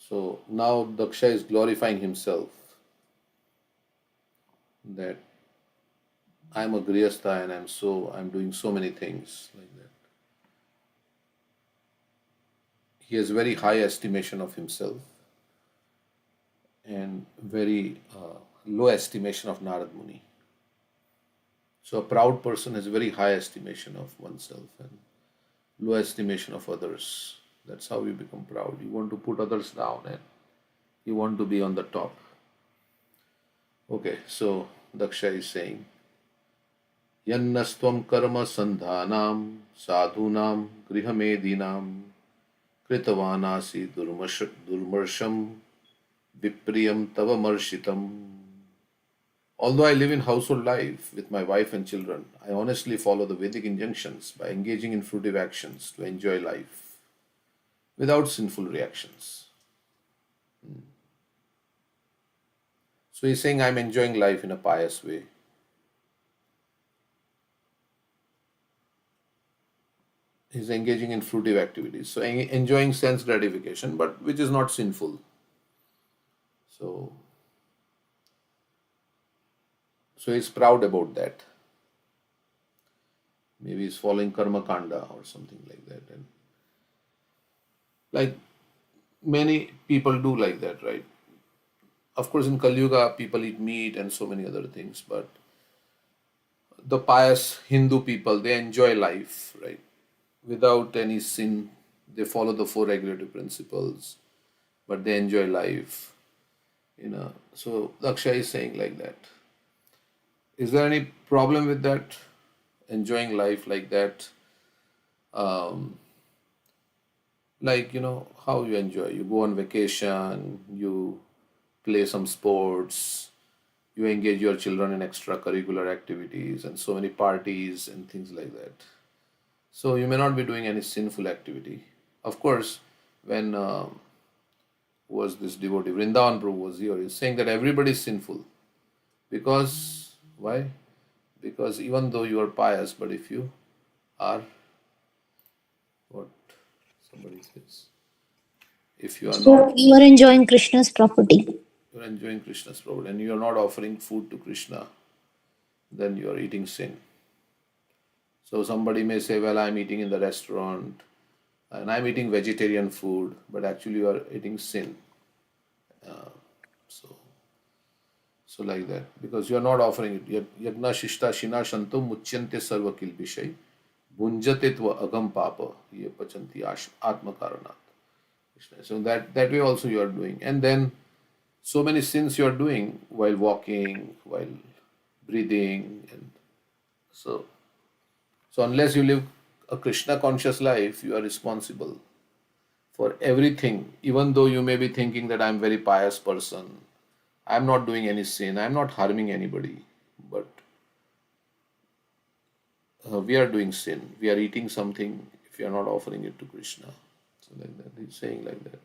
So now Daksha is glorifying himself that I'm a Grihastha and I'm doing so many things like that. He has very high estimation of himself and very low estimation of Narad Muni. So a proud person has very high estimation of oneself and low estimation of others. That's how you become proud. You want to put others down and you want to be on the top. Okay, so Daksha is saying, Yannastvam karma sandhanam sadhunam grihamedinam kritavanasi durmarsham vipriyam tava marshitam. Although I live in household life with my wife and children, I honestly follow the Vedic injunctions by engaging in fruitive actions to enjoy life without sinful reactions. So he's saying, I'm enjoying life in a pious way. He's engaging in fruitive activities. So enjoying sense gratification, but which is not sinful. So, so he's proud about that. Maybe he's following karma kanda or something like that. And like many people do like that, right? Of course, in Kali Yuga, people eat meat and so many other things, but the pious Hindu people, they enjoy life, right? Without any sin. They follow the four regulative principles, but they enjoy life. So Laksha is saying like that. Is there any problem with that? Enjoying life like that? Um, like, how you enjoy. You go on vacation, you play some sports, you engage your children in extracurricular activities and so many parties and things like that. So you may not be doing any sinful activity. Of course, when was this devotee, Vrindavan Prabhu was here, he's saying that everybody is sinful. Because, why? Because even though you are pious, but if you are, what somebody says, if you are not, So you are enjoying Krishna's property. you are enjoying Krishna's property and you are not offering food to Krishna, then you are eating sin. So somebody may say, well, I'm eating in the restaurant and I'm eating vegetarian food, but actually you are eating sin. So, so like that, because you are not offering it. Yagna shishta shina shanto muchyante sarva kilbishai bhunjate tva agam papa ye pachanti atma karanat. So that way also you are doing. And then so many sins you are doing while walking, while breathing. And so unless you live a Krishna conscious life, you are responsible for everything, even though you may be thinking that I'm a very pious person, I'm not doing any sin, I'm not harming anybody, but we are doing sin. We are eating something if you are not offering it to Krishna. So like that, he's saying like that.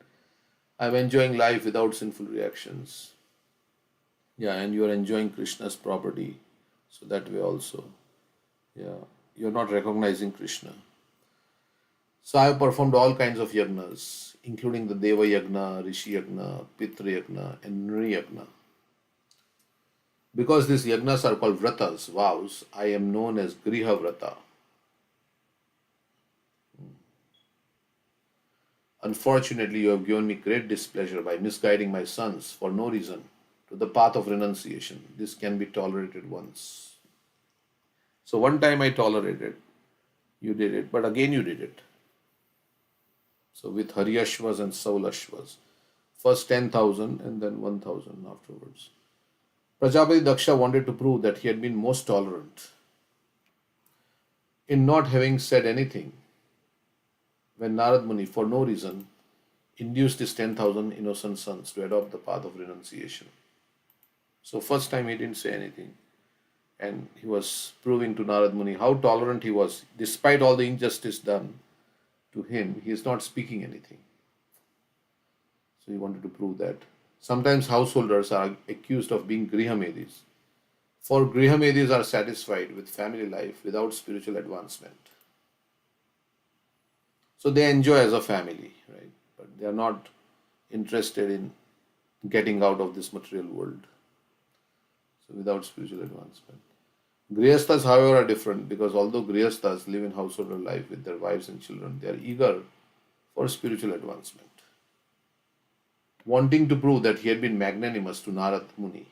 I'm enjoying life without sinful reactions. Yeah, and you are enjoying Krishna's property. So that way also, yeah, you're not recognizing Krishna. So I have performed all kinds of yagnas, including the Deva Yagna, Rishi Yagna, Pitra Yagna, and Nri Yagna. Because these yagnas are called vratas, vows, I am known as Griha Vrata. Unfortunately, you have given me great displeasure by misguiding my sons for no reason to the path of renunciation. This can be tolerated once. So one time I tolerated, you did it, but again you did it. So with Haryashvas and Saulashvas. First 10,000 and then 1,000 afterwards. Prajapati Daksha wanted to prove that he had been most tolerant in not having said anything when Narad Muni, for no reason, induced his 10,000 innocent sons to adopt the path of renunciation. So, first time he didn't say anything, and he was proving to Narad Muni how tolerant he was. Despite all the injustice done to him, he is not speaking anything. So, he wanted to prove that. Sometimes householders are accused of being grihamedis. For grihamedis are satisfied with family life without spiritual advancement. So they enjoy as a family, right? But they are not interested in getting out of this material world. So without spiritual advancement. Grihasthas, however, are different because although Grihasthas live in householder life with their wives and children, they are eager for spiritual advancement. Wanting to prove that he had been magnanimous to Narad Muni,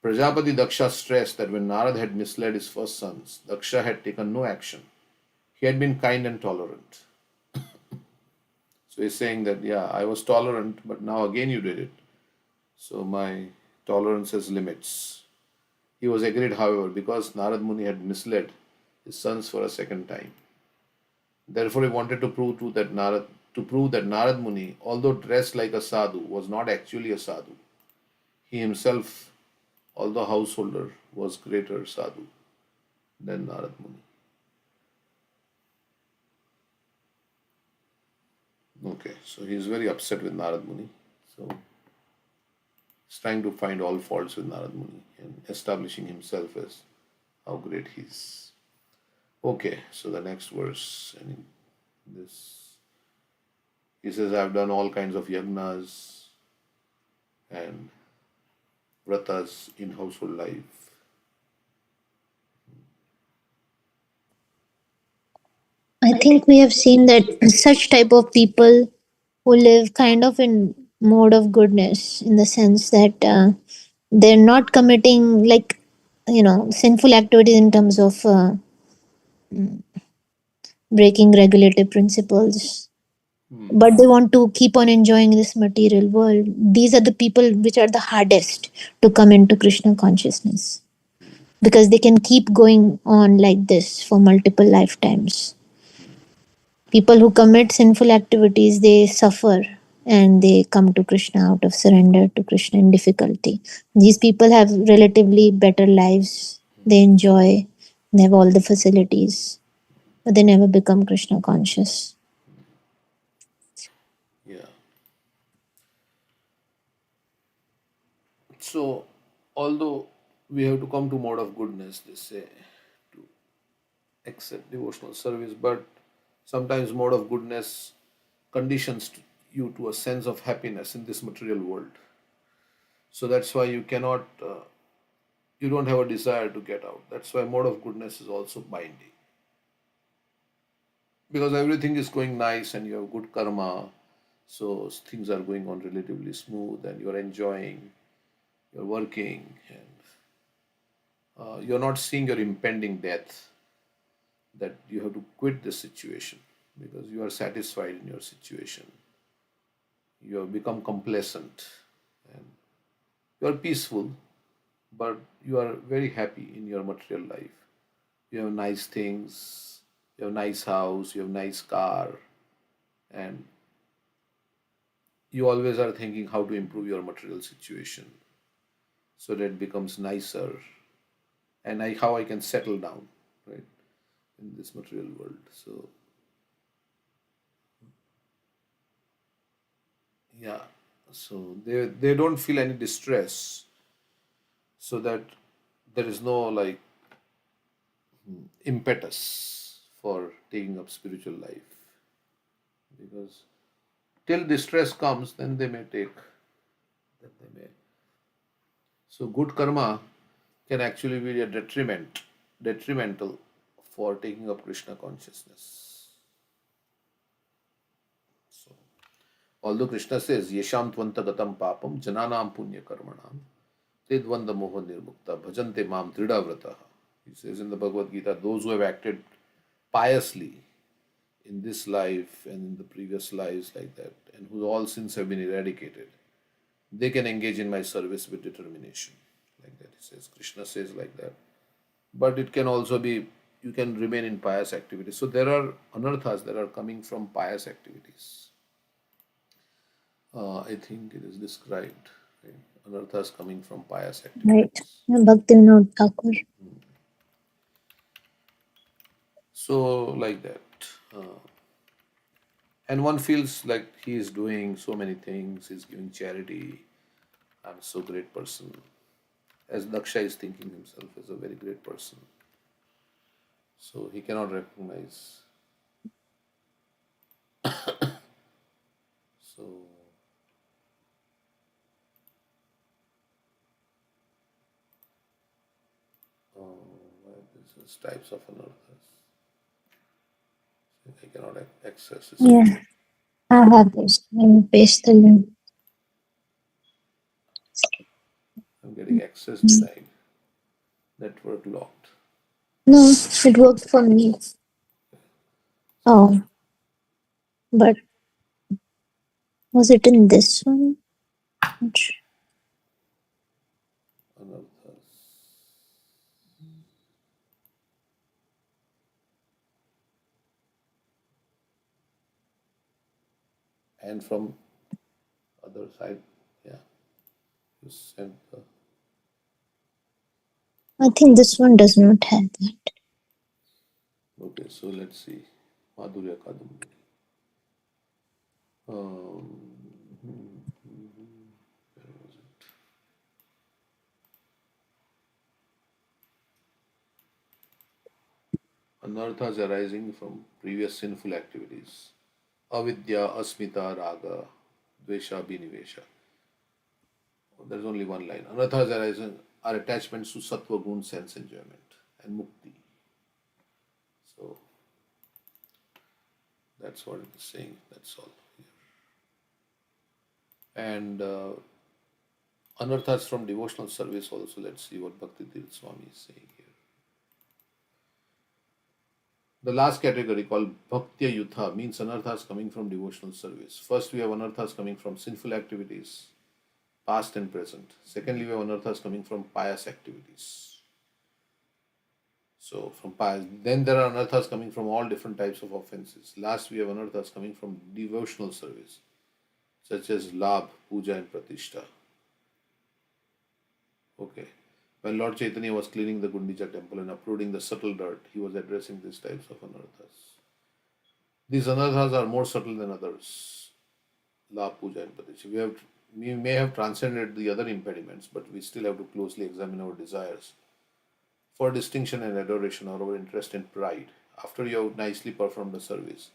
Prajapati Daksha stressed that when Narad had misled his first sons, Daksha had taken no action. He had been kind and tolerant. So he's saying that, yeah, I was tolerant, but now again you did it. So my tolerance has limits. He was agreed, however, because Narad Muni had misled his sons for a second time. Therefore, he wanted to prove that Narad Muni, although dressed like a sadhu, was not actually a sadhu. He himself, although householder, was greater sadhu than Narad Muni. Okay, so he is very upset with Narad Muni. So he's trying to find all faults with Narad Muni and establishing himself as how great he is. Okay, so the next verse, and in this he says, I've done all kinds of yagnas and vratas in household life. I think we have seen that such type of people who live kind of in mode of goodness, in the sense that they're not committing like sinful activities in terms of breaking regulative principles, Hmm. but they want to keep on enjoying this material world. These are the people which are the hardest to come into Krishna consciousness, because they can keep going on like this for multiple lifetimes. People who commit sinful activities, they suffer and they come to Krishna out of surrender to Krishna in difficulty. These people have relatively better lives. They enjoy, they have all the facilities, but they never become Krishna conscious. Yeah. So, although we have to come to mode of goodness, they say, to accept devotional service, but sometimes mode of goodness conditions you to a sense of happiness in this material world. So that's why you don't have a desire to get out. That's why mode of goodness is also binding. Because everything is going nice and you have good karma, so things are going on relatively smooth and you're enjoying, you're working, and you're not seeing your impending death, that you have to quit this situation because you are satisfied in your situation. You have become complacent and you are peaceful, but you are very happy in your material life. You have nice things, you have nice house, you have nice car, and you always are thinking how to improve your material situation so that it becomes nicer, and how I can settle down, right, in this material world. So yeah, so they don't feel any distress, so that there is no like impetus for taking up spiritual life, because till distress comes, then they may take, then they may. So good karma can actually be a detrimental for taking up Krishna consciousness. So although Krishna says yesham tvantagatam papam jananam punya karmanam tedvanda moha nirmukta bhajante mam dridhavrataha. He says in the Bhagavad Gita, those who have acted piously in this life and in the previous lives like that, and whose all sins have been eradicated, they can engage in my service with determination. Like that, he says. Krishna says like that. But it can also be, you can remain in pious activities. So there are anarthas that are coming from pious activities. I think it is described. Right? Anarthas coming from pious Right. activities. Bhaktivinoda Thakur. So like that. Uh, and one feels like he is doing so many things, he's giving charity. I'm so great person. As Daksha is thinking himself as a very great person. So he cannot recognize. These types of anarthas. I cannot access the Yeah, screen. I have this. Let me paste the link. I'm getting access denied. Network locked. No, it worked for me. So Oh, but was it in this one? Not sure. anarthas. And from other side, yeah, you sent the. I think this one does not have that. Okay, so let's see. Madhurya Kadambari. Where was it? Anarthas arising from previous sinful activities. Avidya, Asmita, Raga, Dvesha, Binivesha. There's only one line. Anarthas arising are attachments to sattva, gun, sense enjoyment, and mukti. So that's what it is saying. That's all. And anarthas from devotional service also. Let's see what Bhakti Tirth Swami is saying here. The last category called Bhaktya Yutha means anarthas coming from devotional service. First, we have anarthas coming from sinful activities, past and present. Secondly, we have anarthas coming from pious activities. So, from pious. Then there are anarthas coming from all different types of offenses. Last, we have anarthas coming from devotional service, such as Labh, Puja, and Pratishta. Okay. When Lord Chaitanya was cleaning the Gundicha temple and uprooting the subtle dirt, he was addressing these types of anarthas. These anarthas are more subtle than others. La Puja and Pratishtha. We may have transcended the other impediments, but we still have to closely examine our desires for distinction and adoration or our interest and pride. After you have nicely performed the service,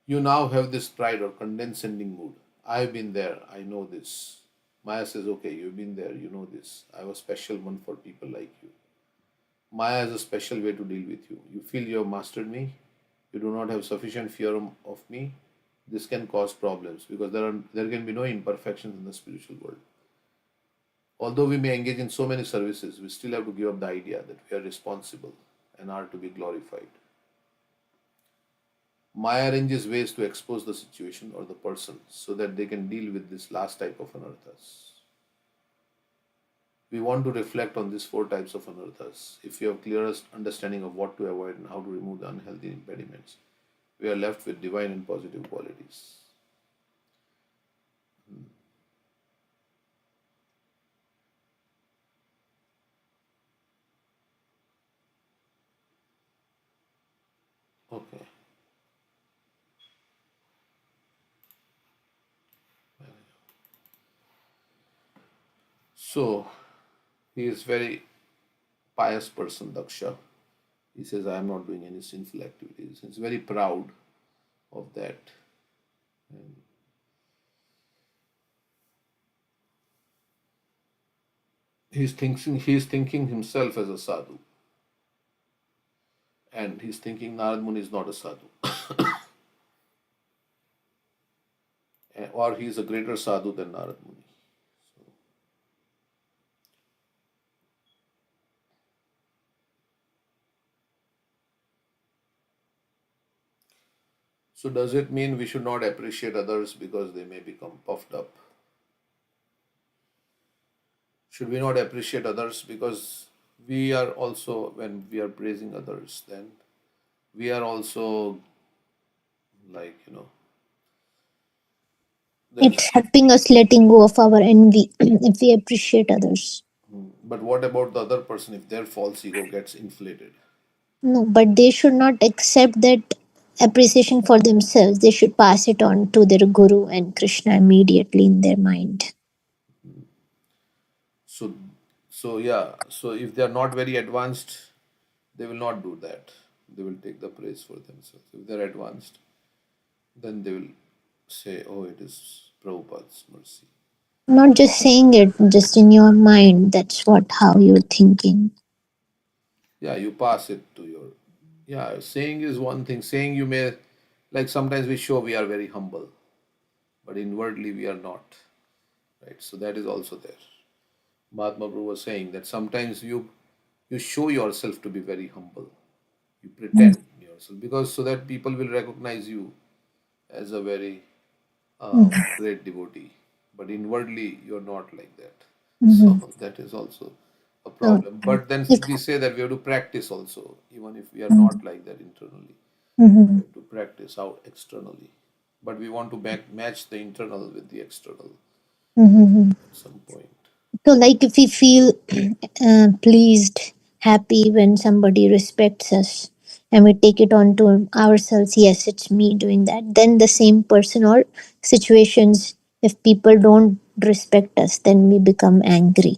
you now have this pride or condescending mood. I have been there, I know this. Maya says, okay, you've been there, you know this. I have a special one for people like you. Maya has a special way to deal with you. You feel you have mastered me, you do not have sufficient fear of me. This can cause problems because there can be no imperfections in the spiritual world. Although we may engage in so many services, we still have to give up the idea that we are responsible and are to be glorified. Maya arranges ways to expose the situation or the person so that they can deal with this last type of anarthas. We want to reflect on these four types of anarthas. If you have clearest understanding of what to avoid and how to remove the unhealthy impediments, we are left with divine and positive qualities. Okay. So he is very pious person, Daksha. He says, I am not doing any sinful activities. He's very proud of that. And he's thinking himself as a sadhu. And he's thinking Narad Muni is not a sadhu. Or he is a greater sadhu than Narad Muni. So does it mean we should not appreciate others because they may become puffed up? Should we not appreciate others because we are also, when we are praising others, then we are also like, there's. It's helping us letting go of our envy if we appreciate others. But what about the other person if their false ego gets inflated? No, but they should not accept that appreciation for themselves. They should pass it on to their guru and Krishna immediately in their mind. So, so yeah. So if they are not very advanced, they will not do that. They will take the praise for themselves. If they're advanced, then they will say, "Oh, it is Prabhupada's mercy." Not just saying it, just in your mind. That's what how you're thinking. Yeah, you pass it to your, yeah, saying is one thing. Saying you may, like sometimes we show we are very humble, but inwardly we are not, right? So that is also there. Mahatma Prabhu was saying that sometimes you show yourself to be very humble. You Mm, pretend yourself because so that people will recognize you as a very mm, great devotee, but inwardly you're not like that. So mhm. that is also a So, problem. But then if, we say that we have to practice also, even if we are mm, not like that internally. We mhm, have to practice out externally. But we want to match the internal with the external mhm. at some point. So, like if we feel pleased, happy when somebody respects us, and we take it on to ourselves, yes, it's me doing that, then the same person or situations, if people don't respect us, then we become angry.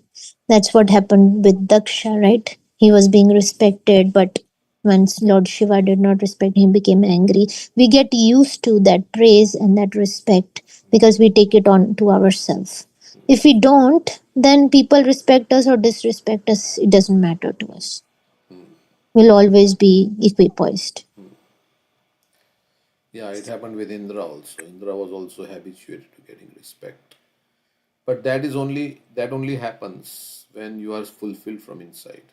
That's what happened with Daksha, right? He was being respected, but once Lord Shiva did not respect him, he became angry. We get used to that praise and that respect because we take it on to ourselves. If we don't, then people respect us or disrespect us, it doesn't matter to us. We'll always be equipoised. Yeah, it happened with Indra also. Indra was also habituated to getting respect. But that only happens when you are fulfilled from inside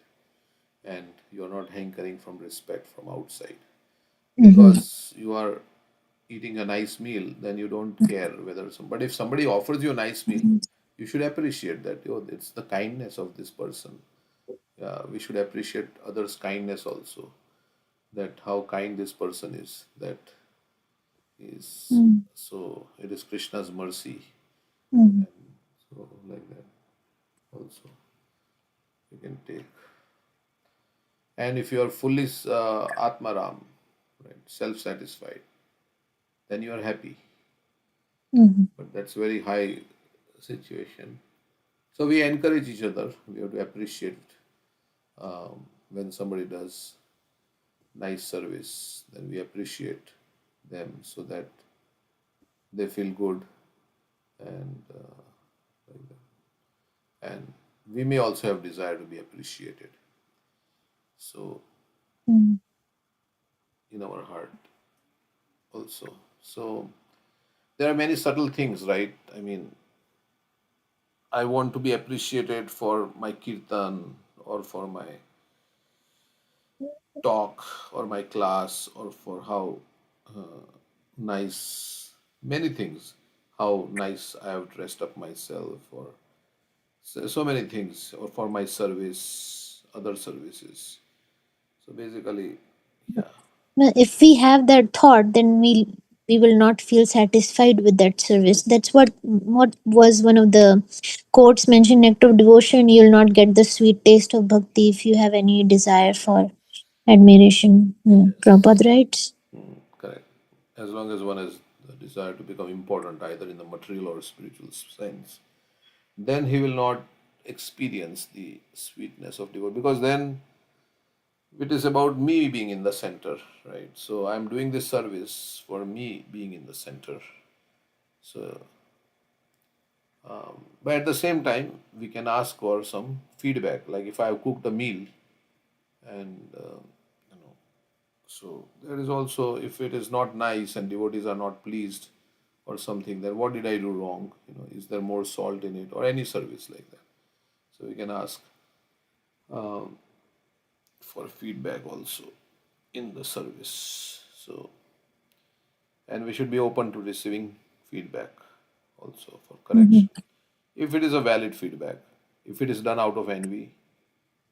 and you are not hankering from respect from outside. Mm-hmm. Because you are eating a nice meal, then you don't care whether some. But if somebody offers you a nice meal, you should appreciate that. Oh, it's the kindness of this person. We should appreciate others' kindness also. That how kind this person is. That is so. It is Krishna's mercy. Mm-hmm. So like that also you can take. And if you are fully Atmaram, right, self-satisfied, then you are happy. Mm-hmm. But that's very high situation. So we encourage each other. We have to appreciate when somebody does nice service. Then we appreciate them so that they feel good and like that. And we may also have desire to be appreciated. So in our heart also. So there are many subtle things, right? I mean, I want to be appreciated for my kirtan or for my talk or my class or for how nice many things, how nice I have dressed up myself or so many things or for my service, other services. So basically, yeah. Well, if we have that thought, then we will not feel satisfied with that service. That's what was one of the quotes mentioned. Act of devotion, you'll not get the sweet taste of bhakti if you have any desire for admiration. Yes. Prabhupada writes. Correct. As long as one has the desire to become important, either in the material or spiritual sense, then he will not experience the sweetness of devotion because then it is about me being in the center, right? So I'm doing this service for me being in the center. So, but at the same time, we can ask for some feedback. Like if I have cooked a meal, and you know, so there is also if it is not nice and devotees are not pleased or something, then what did I do wrong? Is there more salt in it or any service like that? So we can ask for feedback also in the service. So and we should be open to receiving feedback also for correction. If it is a valid feedback, if it is done out of envy,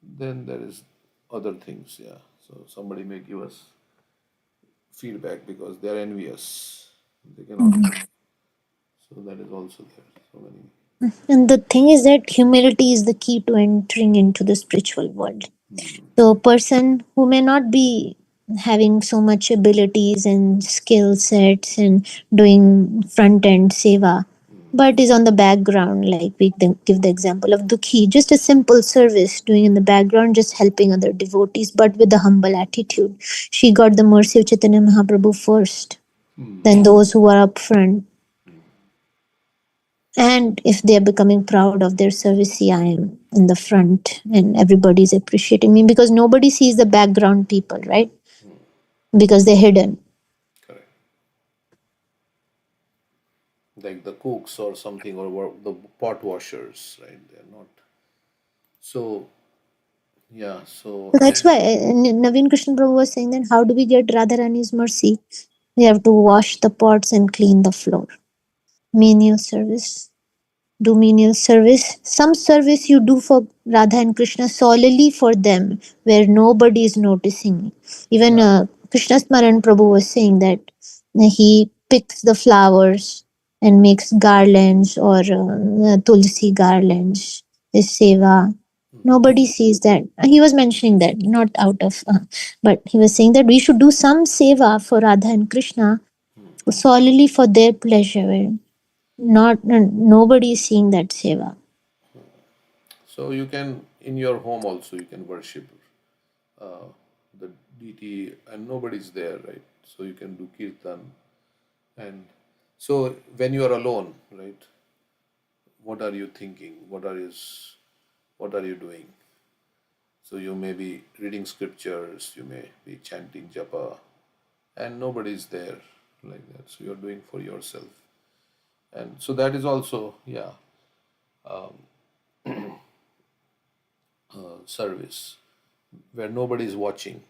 then there is other things. Yeah. So somebody may give us feedback because they are envious. They cannot. So that is also there. So many. And the thing is that humility is the key to entering into the spiritual world. So, a person who may not be having so much abilities and skill sets and doing front end seva, but is on the background, like we give the example of Dukhi, just a simple service doing in the background, just helping other devotees, but with a humble attitude. She got the mercy of Chaitanya Mahaprabhu first, then those who are up front. And if they are becoming proud of their service, see, I am in the front and everybody's appreciating me, because nobody sees the background people, right? Because they're hidden. Correct. Like the cooks or something, or the pot washers, right? They're not. So yeah. So So that's and why Naveen Krishna Prabhu was saying that how do we get Radharani's mercy? We have to wash the pots and clean the floor. Menial service. Do menial service. Some service you do for Radha and Krishna solely for them, where nobody is noticing. Even yeah. Krishna Smaran Prabhu was saying that he picks the flowers and makes garlands, or tulsi garlands, his seva. Nobody sees that. He was mentioning that, not out of, but he was saying that we should do some seva for Radha and Krishna solely for their pleasure. Not nobody is seeing that seva. So you can in your home also you can worship uh, the deity and nobody's there, right? So you can do kirtan. And so when you are alone, right? What are you thinking? What are you doing? So you may be reading scriptures, you may be chanting japa, and nobody's there like that. So you're doing for yourself. And so that is also, yeah, service where nobody is watching.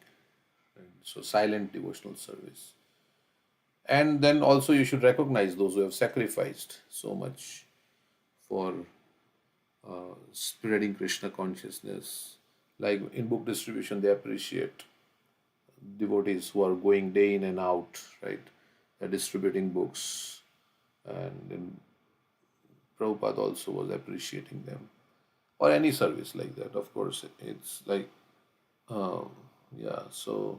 Right? So silent devotional service. And then also you should recognize those who have sacrificed so much for spreading Krishna consciousness. Like in book distribution, they appreciate devotees who are going day in and out, right? They're distributing books. And then Prabhupada also was appreciating them. Or any service like that, of course. It's like, um, yeah, so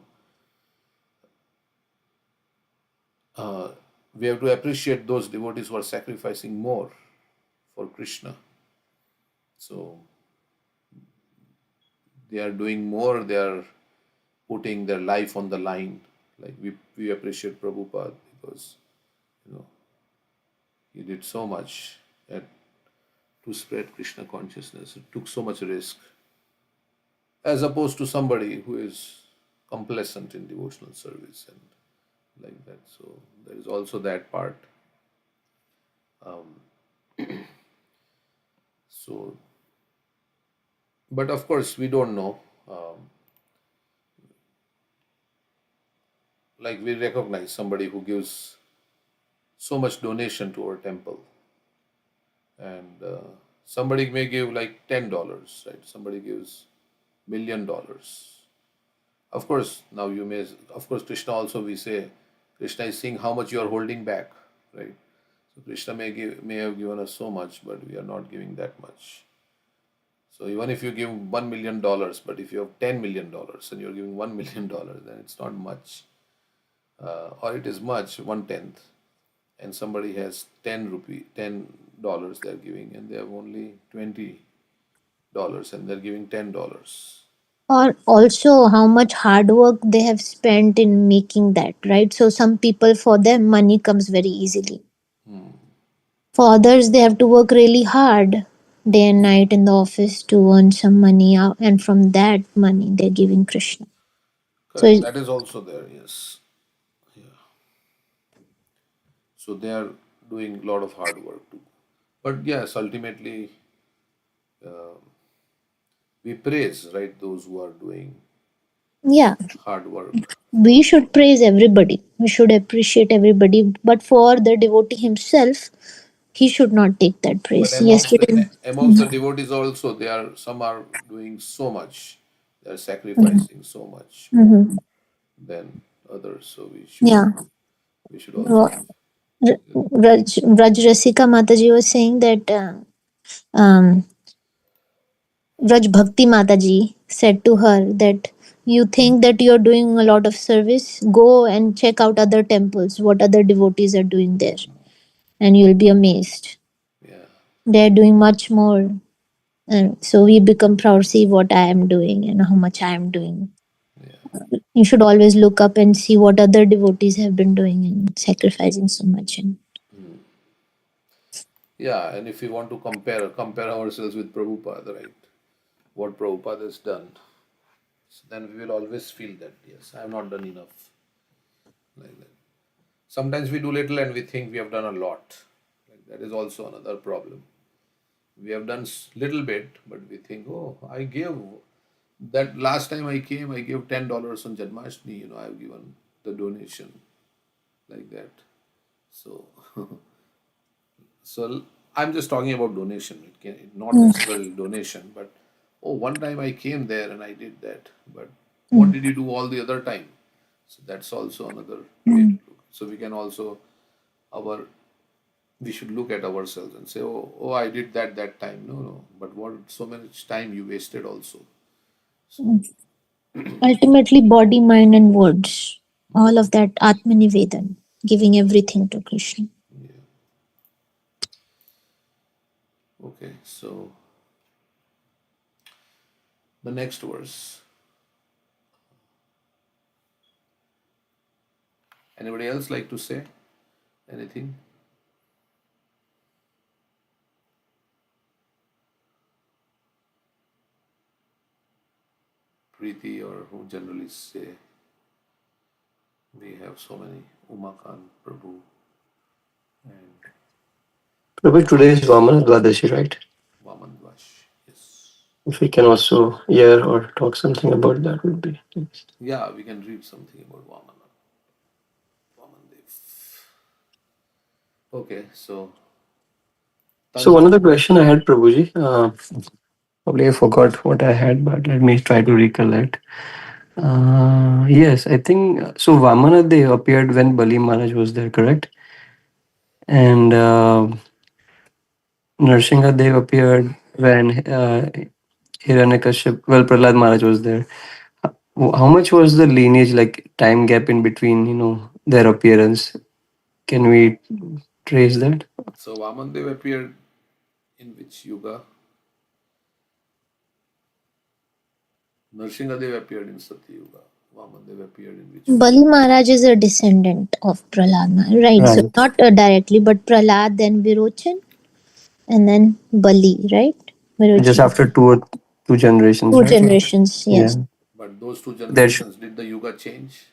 uh, we have to appreciate those devotees who are sacrificing more for Krishna. So they are doing more, they are putting their life on the line. Like we appreciate Prabhupada because you know he did so much at, to spread Krishna consciousness. It took so much risk as opposed to somebody who is complacent in devotional service and like that. So there is also that part. So, but of course we don't know. Like we recognize somebody who gives so much donation to our temple, and somebody may give like $10, right? Somebody gives $1 million. Of course, now you may, of course, Krishna also we say, Krishna is seeing how much you are holding back, right? So Krishna may have given us so much, but we are not giving that much. So even if you give $1 million, but if you have $10 million and you're giving $1 million, then it's not much, or it is much, 1/10. And somebody has 10 dollars they're giving, and they have only $20 and they're giving $10. Or also how much hard work they have spent in making that, right? So some people, for them, money comes very easily. For others, they have to work really hard day and night in the office to earn some money out, and from that money they're giving Krishna. So Correct. That is also there. Yes. So they are doing a lot of hard work too. But yes, ultimately we praise, right, those who are doing yeah, hard work we for. should praise everybody. We should appreciate everybody. But for the devotee himself, he should not take that But praise. Yesterday, amongst the devotees also, they are some are doing so much. They are sacrificing so much more mhm. than others. So Yeah. we should also. Raj Rasika Mataji was saying that Raj Bhakti Mataji said to her that you think that you're doing a lot of service, go and check out other temples, what other devotees are doing there, and you'll be amazed. Yeah. They're doing much more. And so we become proud, see what I am doing and how much I am doing. Yeah. You should always look up and see what other devotees have been doing and sacrificing so much. And Yeah, and if we want to compare ourselves with Prabhupada, right? What Prabhupada has done, so then we will always feel that yes, I have not done enough, like that. Sometimes we do little and we think we have done a lot. Like that is also another problem. We have done little bit, but we think, oh, I gave that last time I came, I gave $10 on Janmashtami. I've given the donation like that. So, so I'm just talking about donation. It can not Mm, necessarily donation, but oh, one time I came there and I did that. But what mm, did you do all the other time? So that's also another way to mm. look. So we can also our we should look at ourselves and say, oh, I did that time. No, no. But what so much time you wasted also. So Ultimately, body, mind, and words. All of that Atmanivedan, giving everything to Krishna. yeah. Okay. So the next verse. Anybody else like to say anything? Preeti or who generally say we have so many Umakan, Prabhu, and Prabhu, today is Vamana Dwadashi, right? Vaman Vash. Yes. If we can also hear or talk something about that, would be nice. Yeah, we can read something about Vamana, Vamandev. Okay, so So one Tantra. other question I had, Prabhuji. Probably I forgot what I had, but let me try to recollect. Yes, I think so. Vamana, they appeared when Bali Maharaj was there, correct? And Narsingha Dev appeared when Hiranyakashyap, well, Prahlad Maharaj was there. How much was the lineage, like time gap in between, their appearance? Can we trace that? So Vamandev appeared in which yuga? Nrsimhadev appeared in Satya Yuga. Vamandev appeared in which one? Bali Maharaj is a descendant of Prahlad Maharaj, right? So Right. not directly, but Prahlad, then Virochan, and then Bali, right? Just Virochan. after two generations, Two right? generations, Yeah. yes. But those two There's generations, did the yuga change?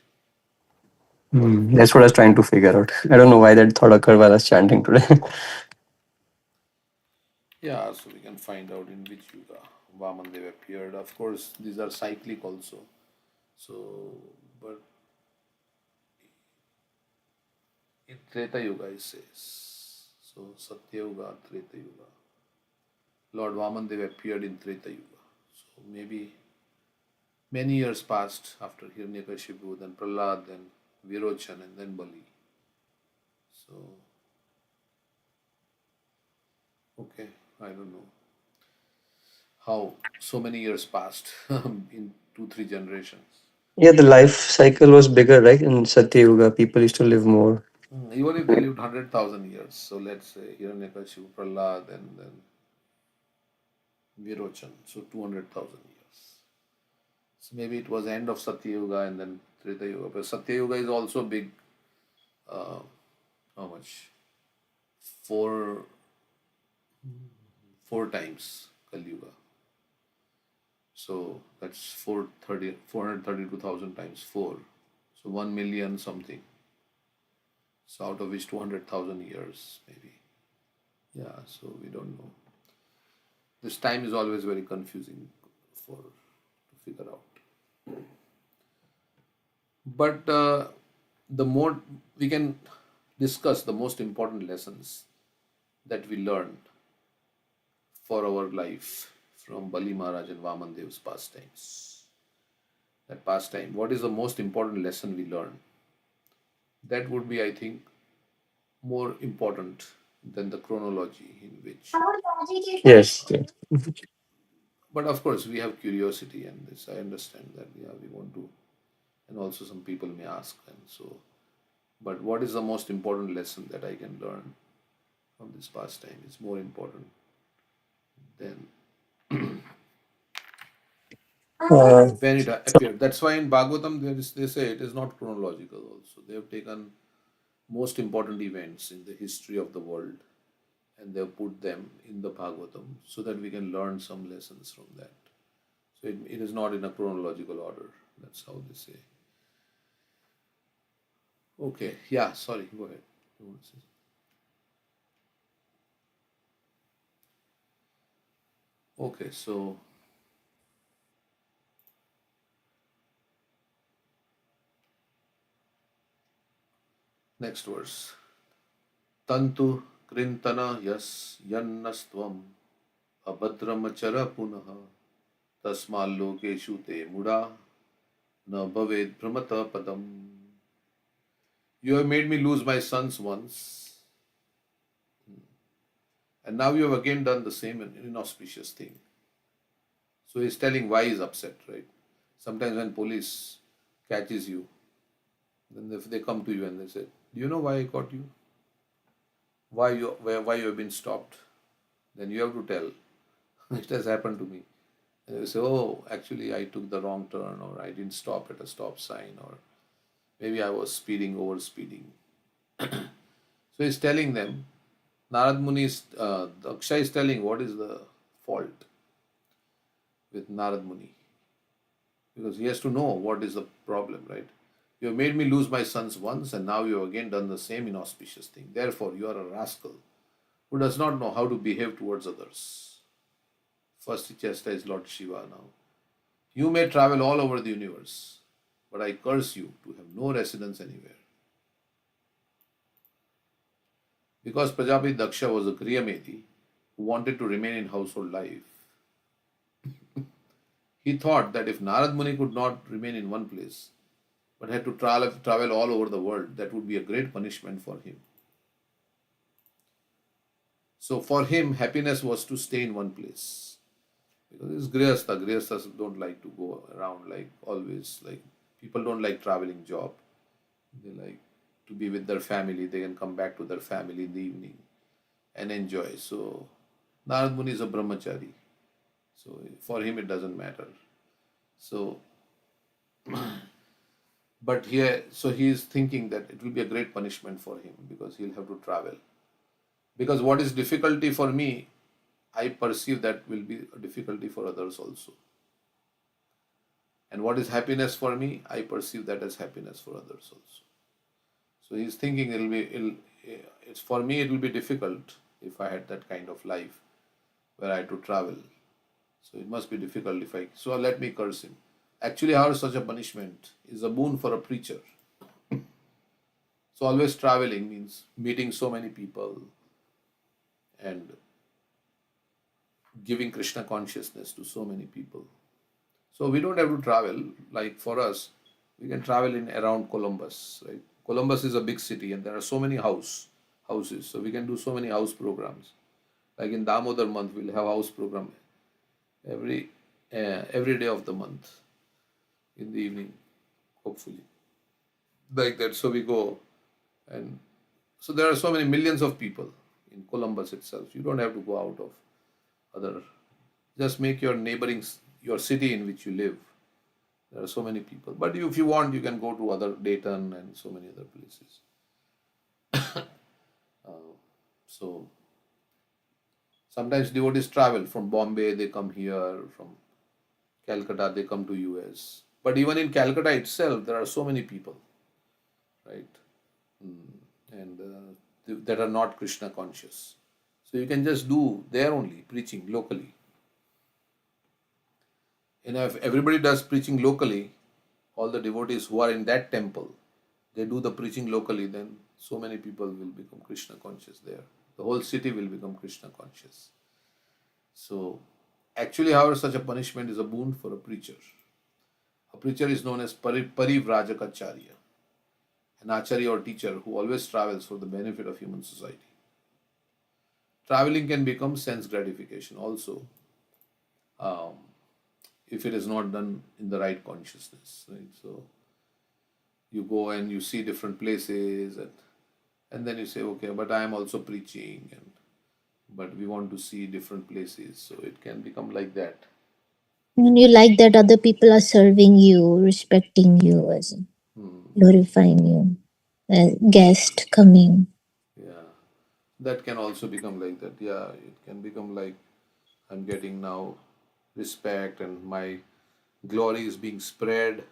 that's what I was trying to figure out. I don't know why that thought occurred while I was chanting today. Yeah, so we can find out in which yuga Vamandev appeared. Of course, these are cyclic also. So, but in Treta Yuga, it says. So, Satya Yuga, Treta Yuga. Lord Vamandev appeared in Treta Yuga. So, maybe many years passed after Hiranyakashipu, then Prahlad, then Virochan, and then Bali. So, okay, I don't know how so many years passed in two, three generations. Yeah, the life cycle was bigger, right? In Satya Yuga, people used to live more. Even if they lived 100,000 years, so let's say Hiranyakashipu, Prahlad, and then Virochan, so 200,000 years. So maybe it was end of Satya Yuga and then Treta Yuga. But Satya Yuga is also big. Uh, how much? Four four times Kali Yuga. So that's 432,000 times four. So 1 million something. So out of which 200,000 years maybe. Yeah. So we don't know. This time is always very confusing for to figure out. But the more we can discuss the most important lessons that we learned for our life from Bali Maharaj and Vamandev's pastimes. That pastime, what is the most important lesson we learn? That would be, I think, more important than the chronology in which. Yes. Yes. But of course, we have curiosity, and this I understand that yeah, we want to, and also some people may ask, and so. But what is the most important lesson that I can learn from this pastime? It's more important than Uh, when it appeared. That's why in Bhagavatam they say it is not chronological also. They have taken most important events in the history of the world and they've put them in the Bhagavatam so that we can learn some lessons from that. So it is not in a chronological order. That's how they say. Okay, yeah, sorry, go ahead. You want to say something? Okay, so next verse. Tantu krintana yas yannastvam abhadramachara punaha tasmallokeshu te muda na bhaved brahmata padam. You have made me lose my sons once, and now you have again done the same inauspicious thing. So he's telling why he's upset, right? Sometimes when police catches you, then if they come to you and they say, "Do you know why I caught you? Why you have been stopped?" Then you have to tell, "It has happened to me." And they say, "Oh, actually, I took the wrong turn, or I didn't stop at a stop sign, or maybe I was speeding, over speeding." So he's telling them, Narad Muni is, Akshay is telling what is the fault with Narad Muni, because he has to know what is the problem, right? You have made me lose my sons once, and now you have again done the same inauspicious thing. Therefore, you are a rascal who does not know how to behave towards others. First, he chastised Lord Shiva now. You may travel all over the universe, but I curse you to have no residence anywhere. Because Prajapati Daksha was a Griyameti who wanted to remain in household life, he thought that if Narad Muni could not remain in one place, but had to travel all over the world, that would be a great punishment for him. So for him, happiness was to stay in one place. Because it's Grihastha. Grihasthas don't like to go around like always. Like people don't like traveling job. They like to be with their family. They can come back to their family in the evening and enjoy. So Narad Muni is a brahmachari. So for him it doesn't matter. So but here so he is thinking that it will be a great punishment for him because he'll have to travel. Because what is difficulty for me, I perceive that will be a difficulty for others also. And what is happiness for me, I perceive that as happiness for others also. So he's thinking it's for me it will be difficult if I had that kind of life where I had to travel. So it must be difficult if I so let me curse him. Actually, how such a punishment is a boon for a preacher. So always traveling means meeting so many people and giving Krishna consciousness to so many people. So we don't have to travel. Like for us, we can travel in around Columbus, right? Columbus is a big city and there are so many houses. So we can do so many house programs. Like in Damodar month, we'll have house program every every day of the month in the evening, hopefully. Like that. So we go and so there are so many millions of people in Columbus itself. You don't have to go out of other. Just make your neighboring your city in which you live. There are so many people. But if you want, you can go to other Dayton and so many other places. So sometimes devotees travel from Bombay, they come here, from Calcutta, they come to US. But even in Calcutta itself, there are so many people, right? And that are not Krishna conscious. So you can just do there only preaching locally. And if everybody does preaching locally, all the devotees who are in that temple, they do the preaching locally, then so many people will become Krishna conscious there. The whole city will become Krishna conscious. So, actually, however, such a punishment is a boon for a preacher. A preacher is known as Parivrajaka an acharya or teacher who always travels for the benefit of human society. Traveling can become sense gratification also, um, if it is not done in the right consciousness, right? So you go and you see different places and then you say, okay, but I am also preaching and but we want to see different places. So it can become like that. And you like that other people are serving you, respecting you, as glorifying you, a guest coming. Yeah. that can also become like that. Yeah, it can become like I'm getting now respect and my glory is being spread,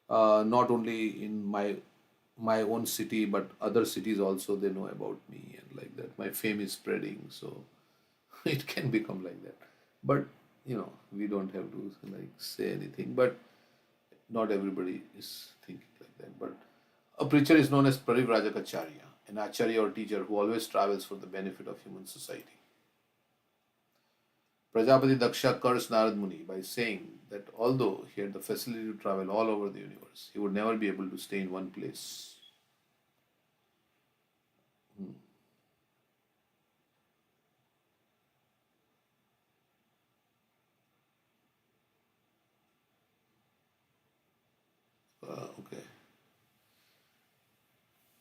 not only in my own city but other cities also, they know about me, and like that my fame is spreading. So it can become like that. But we don't have to like say anything. But not everybody is thinking like that. But a preacher is known as Parivrajak an acharya or teacher who always travels for the benefit of human society. Prajapati Daksha cursed Narad Muni by saying that although he had the facility to travel all over the universe, he would never be able to stay in one place. Okay.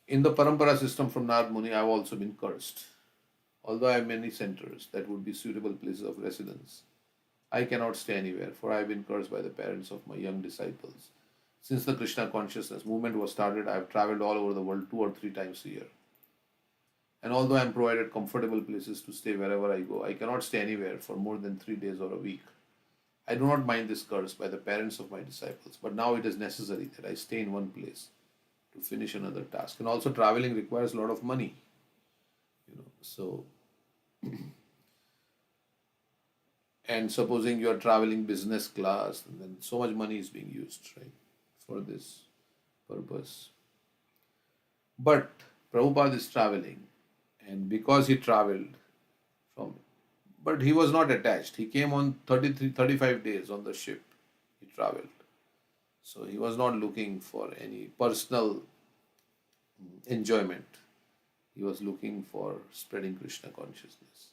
In the Parampara system from Narad Muni, I have also been cursed. Although I have many centers that would be suitable places of residence, I cannot stay anywhere, for I have been cursed by the parents of my young disciples. Since the Krishna consciousness movement was started, I have traveled all over the world 2 or 3 times a year. And although I am provided comfortable places to stay wherever I go, I cannot stay anywhere for more than 3 days or a week. I do not mind this curse by the parents of my disciples, but now it is necessary that I stay in one place to finish another task. And also, traveling requires a lot of money, So, and supposing you are traveling business class, then so much money is being used, right, for this purpose. But Prabhupada is traveling, and because he traveled from, but he was not attached. He came on 33, 35 days on the ship. He traveled. So he was not looking for any personal enjoyment. He was looking for spreading Krishna consciousness.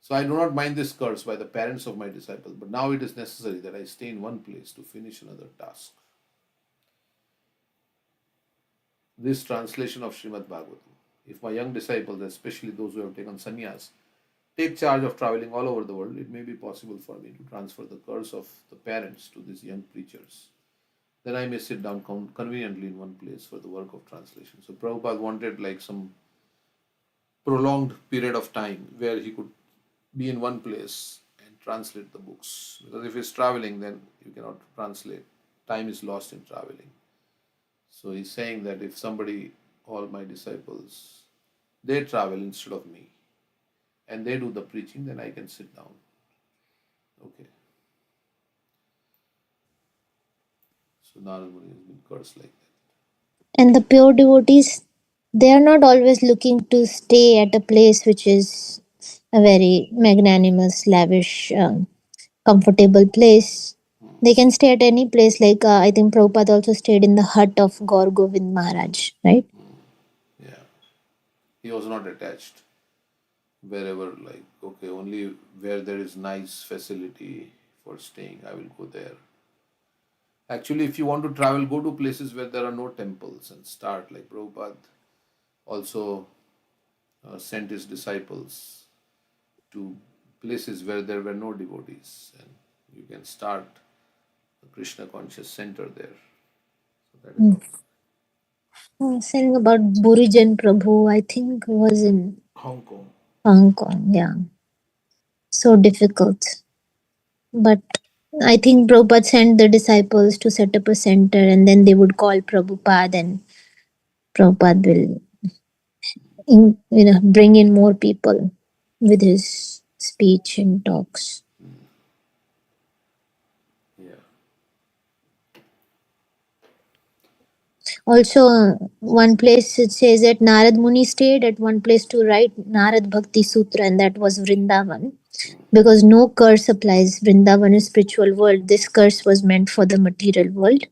So I do not mind this curse by the parents of my disciples, but now it is necessary that I stay in one place to finish another task. This translation of Srimad Bhagavatam. If my young disciples, especially those who have taken sannyas, take charge of traveling all over the world, it may be possible for me to transfer the curse of the parents to these young preachers. Then I may sit down conveniently in one place for the work of translation. So Prabhupada wanted like some prolonged period of time where he could be in one place and translate the books. Because if he's traveling, then you cannot translate. Time is lost in traveling. So he's saying that if somebody, all my disciples, they travel instead of me and they do the preaching, then I can sit down. Okay. So Narad Muni has been cursed like that. And the pure devotees, they are not always looking to stay at a place which is a very magnanimous, lavish, comfortable place. They can stay at any place. Like I think Prabhupada also stayed in the hut of Gaur Govind Maharaj, right? Yeah. He was not attached. Wherever, like, okay, only where there is nice facility for staying, I will go there. Actually, if you want to travel, go to places where there are no temples and start. Like Prabhupada also sent his disciples to places where there were no devotees, and you can start a Krishna conscious center there. So that is Mm. all. Saying about Burijan Prabhu, I think was in Hong Kong. Hong Kong. Yeah, so difficult. But I think Prabhupada sent the disciples to set up a center, and then they would call Prabhupada, and Prabhupada will, bring in more people with his speech and talks. Yeah. Also, one place it says that Narad Muni stayed at one place to write Narad Bhakti Sutra, and that was Vrindavan. Because no curse applies. Vrindavan is spiritual world. This curse was meant for the material world.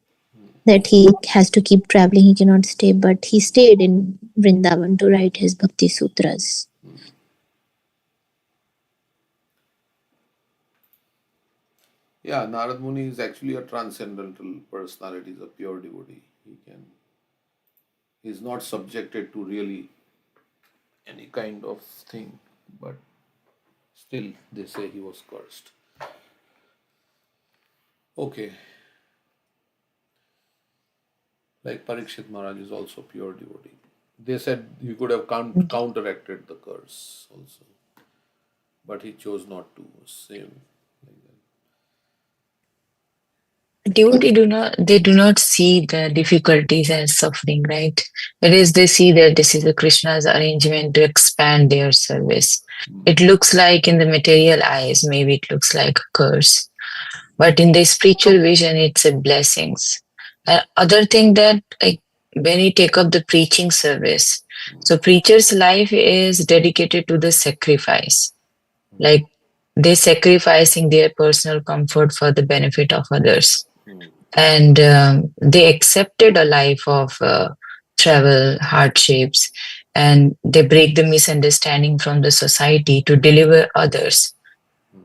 That he has to keep traveling, he cannot stay. But he stayed in Vrindavan to write his Bhakti Sutras. Yeah, Narad Muni is actually a transcendental personality, is a pure devotee. He is not subjected to really any kind of thing, but still they say he was cursed. Okay, like Parikshit Maharaj is also pure devotee. They said he could have counteracted the curse also, but he chose not to. Same. Like that. Devotee they do not see the difficulties as suffering, right? Whereas they see that this is a Krishna's arrangement to expand their service. It looks like in the material eyes, maybe it looks like a curse. But in the spiritual vision, it's a blessings. Other thing that like when you take up the preaching service, so preacher's life is dedicated to the sacrifice. Like they sacrificing their personal comfort for the benefit of others, and they accepted a life of travel hardships, and they break the misunderstanding from the society to deliver others,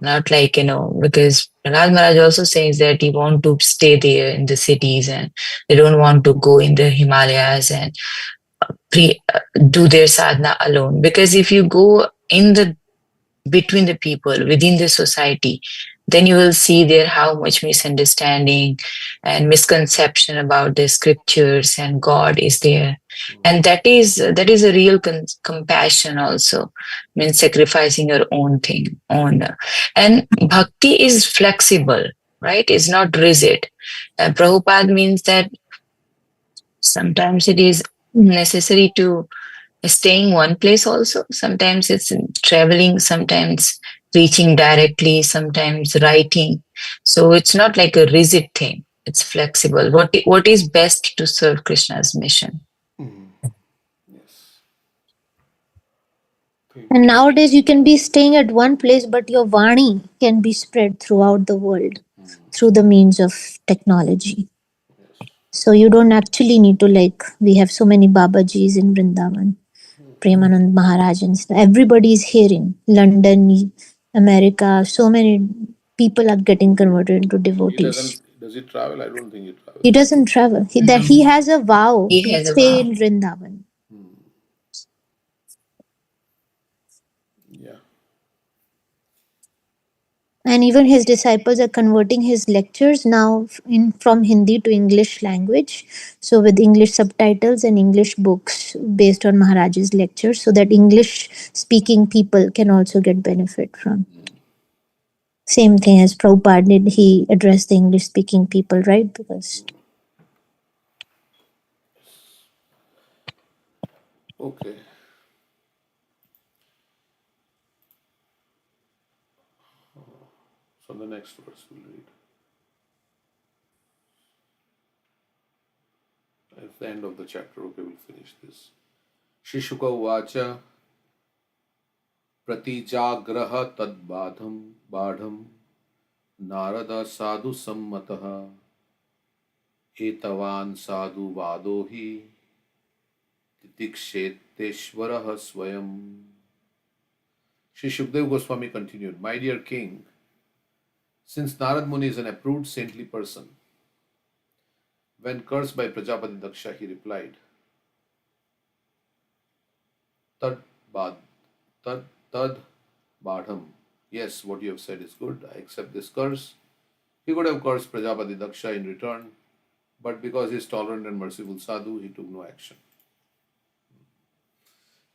not like because Prahlad Maharaj also says that he want to stay there in the cities and they don't want to go in the Himalayas and pre- do their sadhana alone, because if you go in the between the people within the society, then you will see there how much misunderstanding and misconception about the scriptures and God is there. And that is a real compassion also, means sacrificing your own thing on. And bhakti is flexible, right? It's not rigid. Prabhupada means that sometimes it is necessary to staying one place also. Sometimes it's traveling, sometimes reaching directly, sometimes writing. So it's not like a rigid thing. It's flexible. What is best to serve Krishna's mission? Yes. And Thank you. nowadays, you can be staying at one place, but your Vani can be spread throughout the world through the means of technology. Yes. So you don't actually need to, like, we have so many Babajis in Vrindavan, Premanand Maharaj, and stuff. Everybody is hearing. London, America, so many people are getting converted into He devotees. doesn't. Does he travel? I don't think he He travels. doesn't travel. He has a vow He to has a stay in vow. Vrindavan. Yeah. And even his disciples are converting his lectures now in from Hindi to English language. So with English subtitles and English books based on Maharaj's lectures, so that English speaking people can also get benefit from. Same thing as Prabhupada did, he addressed the English speaking people, right? Because Okay. So the next verse we'll read. At the end of the chapter. Okay, we'll finish this. Shishuka uvacha प्रतिजाग्रह तद्बाधम बाढ़म Narad साधु सम्मतः एतवान् साधु वादो हि तितिक्षेतेश्वरः स्वयं. Sri Shukdev Goswami continued, My dear king, since Narad Muni is an approved saintly person, when cursed by Prajapati Daksha, he replied, Tad bad, tad, tad badham. Yes, what you have said is good. I accept this curse. He could have cursed Prajapati Daksha in return, but because he is tolerant and merciful sadhu, he took no action.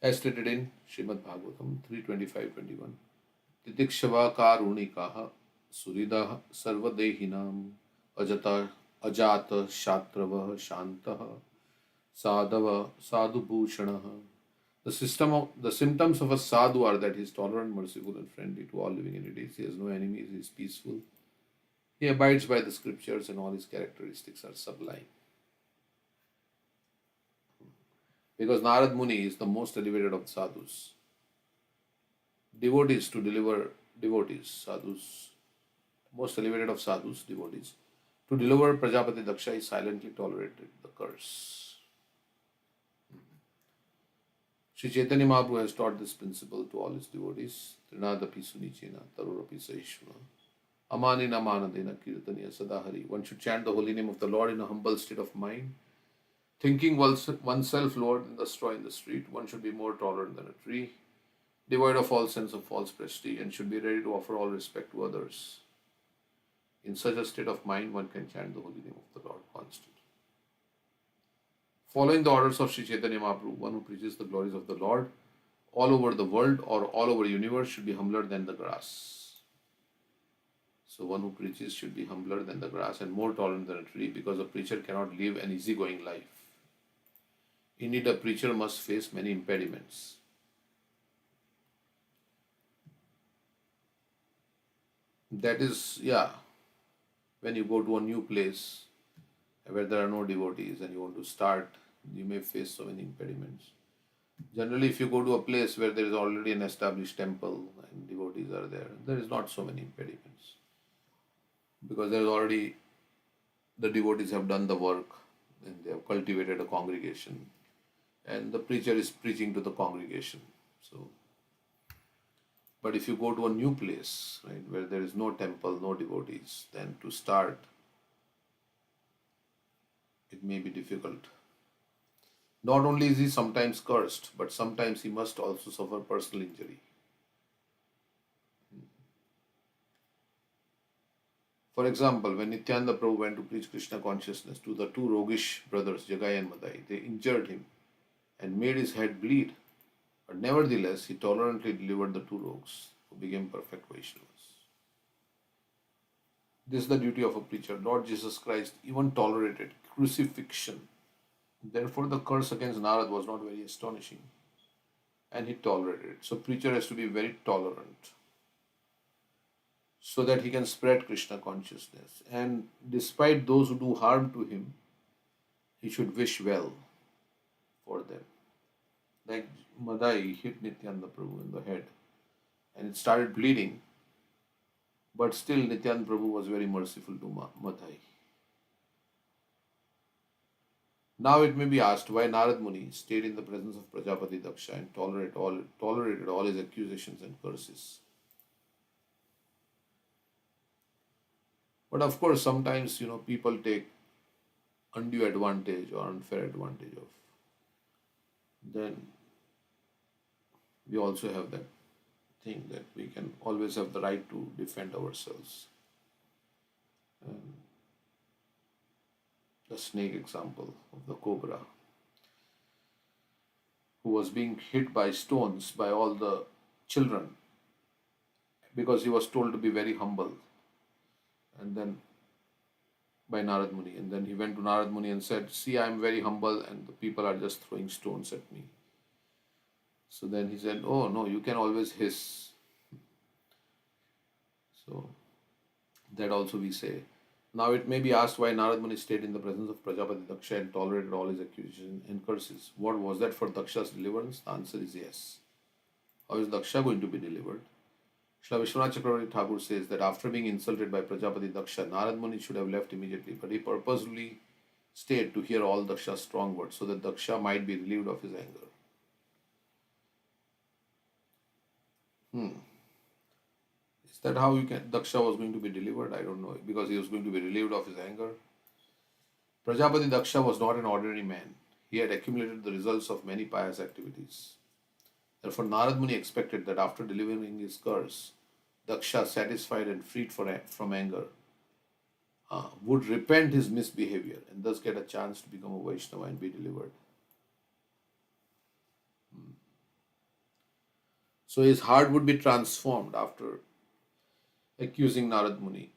As stated in Srimad Bhagavatam 3:25-21. Titikshava karunikaha suridah sarvadehinam ajata ajata shatrava shantah sadhava sadhubhushanaha. The symptoms of a sadhu are that he is tolerant, merciful, and friendly to all living entities. He has no enemies. He is peaceful. He abides by the scriptures, and all his characteristics are sublime. Because Narad Muni is the most elevated of sadhus. Devotees to deliver devotees, sadhus, most elevated of sadhus, devotees. To deliver Prajapati Daksha, he silently tolerated the curse. Sri Chaitanya Mahaprabhu has taught this principle to all his devotees. Trinadapi sunichena, tarorapi saishvana. Amanina manadena kirtaniya sadahari. One should chant the holy name of the Lord in a humble state of mind. Thinking oneself Lord in the straw in the street, one should be more tolerant than a tree, devoid of all sense of false prestige, and should be ready to offer all respect to others. In such a state of mind, one can chant the holy name of the Lord constantly. Following the orders of Sri Chaitanya Mahaprabhu, one who preaches the glories of the Lord all over the world or all over the universe should be humbler than the grass. So one who preaches should be humbler than the grass and more tolerant than a tree, because a preacher cannot live an easygoing life. Indeed, a preacher must face many impediments. That is, yeah, when you go to a new place where there are no devotees and you want to start, you may face so many impediments. Generally, if you go to a place where there is already an established temple and devotees are there is not so many impediments, because there is already, the devotees have done the work and they have cultivated a congregation, and the preacher is preaching to the congregation. So, but if you go to a new place, right, where there is no temple, no devotees, then to start, it may be difficult. Not only is he sometimes cursed, but sometimes he must also suffer personal injury. For example, when Nityananda Prabhu went to preach Krishna consciousness to the two roguish brothers, Jagai and Madai, they injured him and made his head bleed. But nevertheless, he tolerantly delivered the two rogues, who became perfect Vaishnavas. This is the duty of a preacher. Lord Jesus Christ even tolerated crucifixion. Therefore, the curse against Narad was not very astonishing, and he tolerated it. So, preacher has to be very tolerant, so that he can spread Krishna consciousness. And despite those who do harm to him, he should wish well for them. Like Madai hit Nityananda Prabhu in the head and it started bleeding, but still Nityananda Prabhu was very merciful to Madai. Now it may be asked why Narad Muni stayed in the presence of Prajapati Daksha and tolerated all his accusations and curses. But of course, sometimes people take undue advantage or unfair advantage of. Then we also have that thing that we can always have the right to defend ourselves. And the snake example of the cobra, who was being hit by stones by all the children because he was told to be very humble, and then by Narad Muni. And then he went to Narad Muni and said, "See, I am very humble and the people are just throwing stones at me." So then he said, "Oh no, you can always hiss." So that also we say. Now it may be asked why Narad Muni stayed in the presence of Prajapati Daksha and tolerated all his accusations and curses. What was that for Daksha's deliverance? The answer is yes. How is Daksha going to be delivered? Srila Vishwanath Chakravarti Thakur says that after being insulted by Prajapati Daksha, Narad Muni should have left immediately, but he purposely stayed to hear all Daksha's strong words so that Daksha might be relieved of his anger. Is that how Daksha was going to be delivered? I don't know, because he was going to be relieved of his anger. Prajapati Daksha was not an ordinary man. He had accumulated the results of many pious activities. Therefore, Narad Muni expected that after delivering his curse, Daksha, satisfied and freed from anger, would repent his misbehavior and thus get a chance to become a Vaishnava and be delivered. So his heart would be transformed after accusing Narad Muni.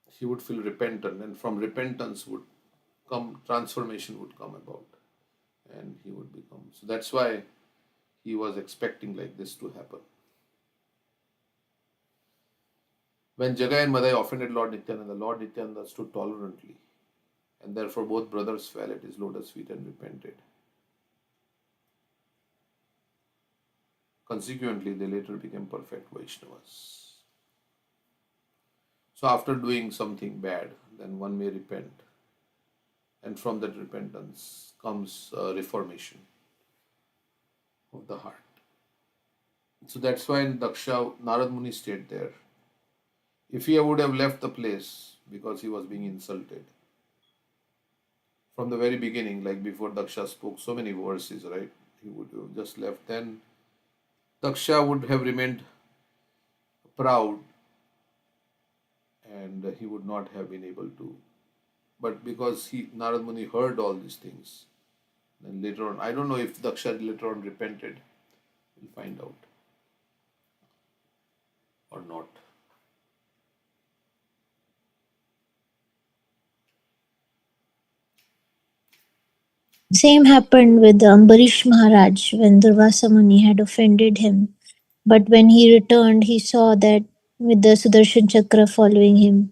He would feel repentant, and from repentance would come transformation would come about, and he would become. So that's why he was expecting like this to happen. When Jagai and Madai offended Lord Nityananda stood tolerantly, and therefore both brothers fell at his lotus feet and repented. Consequently, they later became perfect Vaishnavas. So after doing something bad, then one may repent. And from that repentance comes reformation of the heart. So that's why in Daksha, Narad Muni stayed there. If he would have left the place because he was being insulted, from the very beginning, like before Daksha spoke so many verses, right? He would have just left. Then Daksha would have remained proud and he would not have been able to. But because Narad Muni heard all these things, then later on, I don't know if Daksha later on repented. We'll find out or not. Same happened with Ambarish Maharaj when Durvasa Muni had offended him. But when he returned, he saw that with the Sudarshan Chakra following him,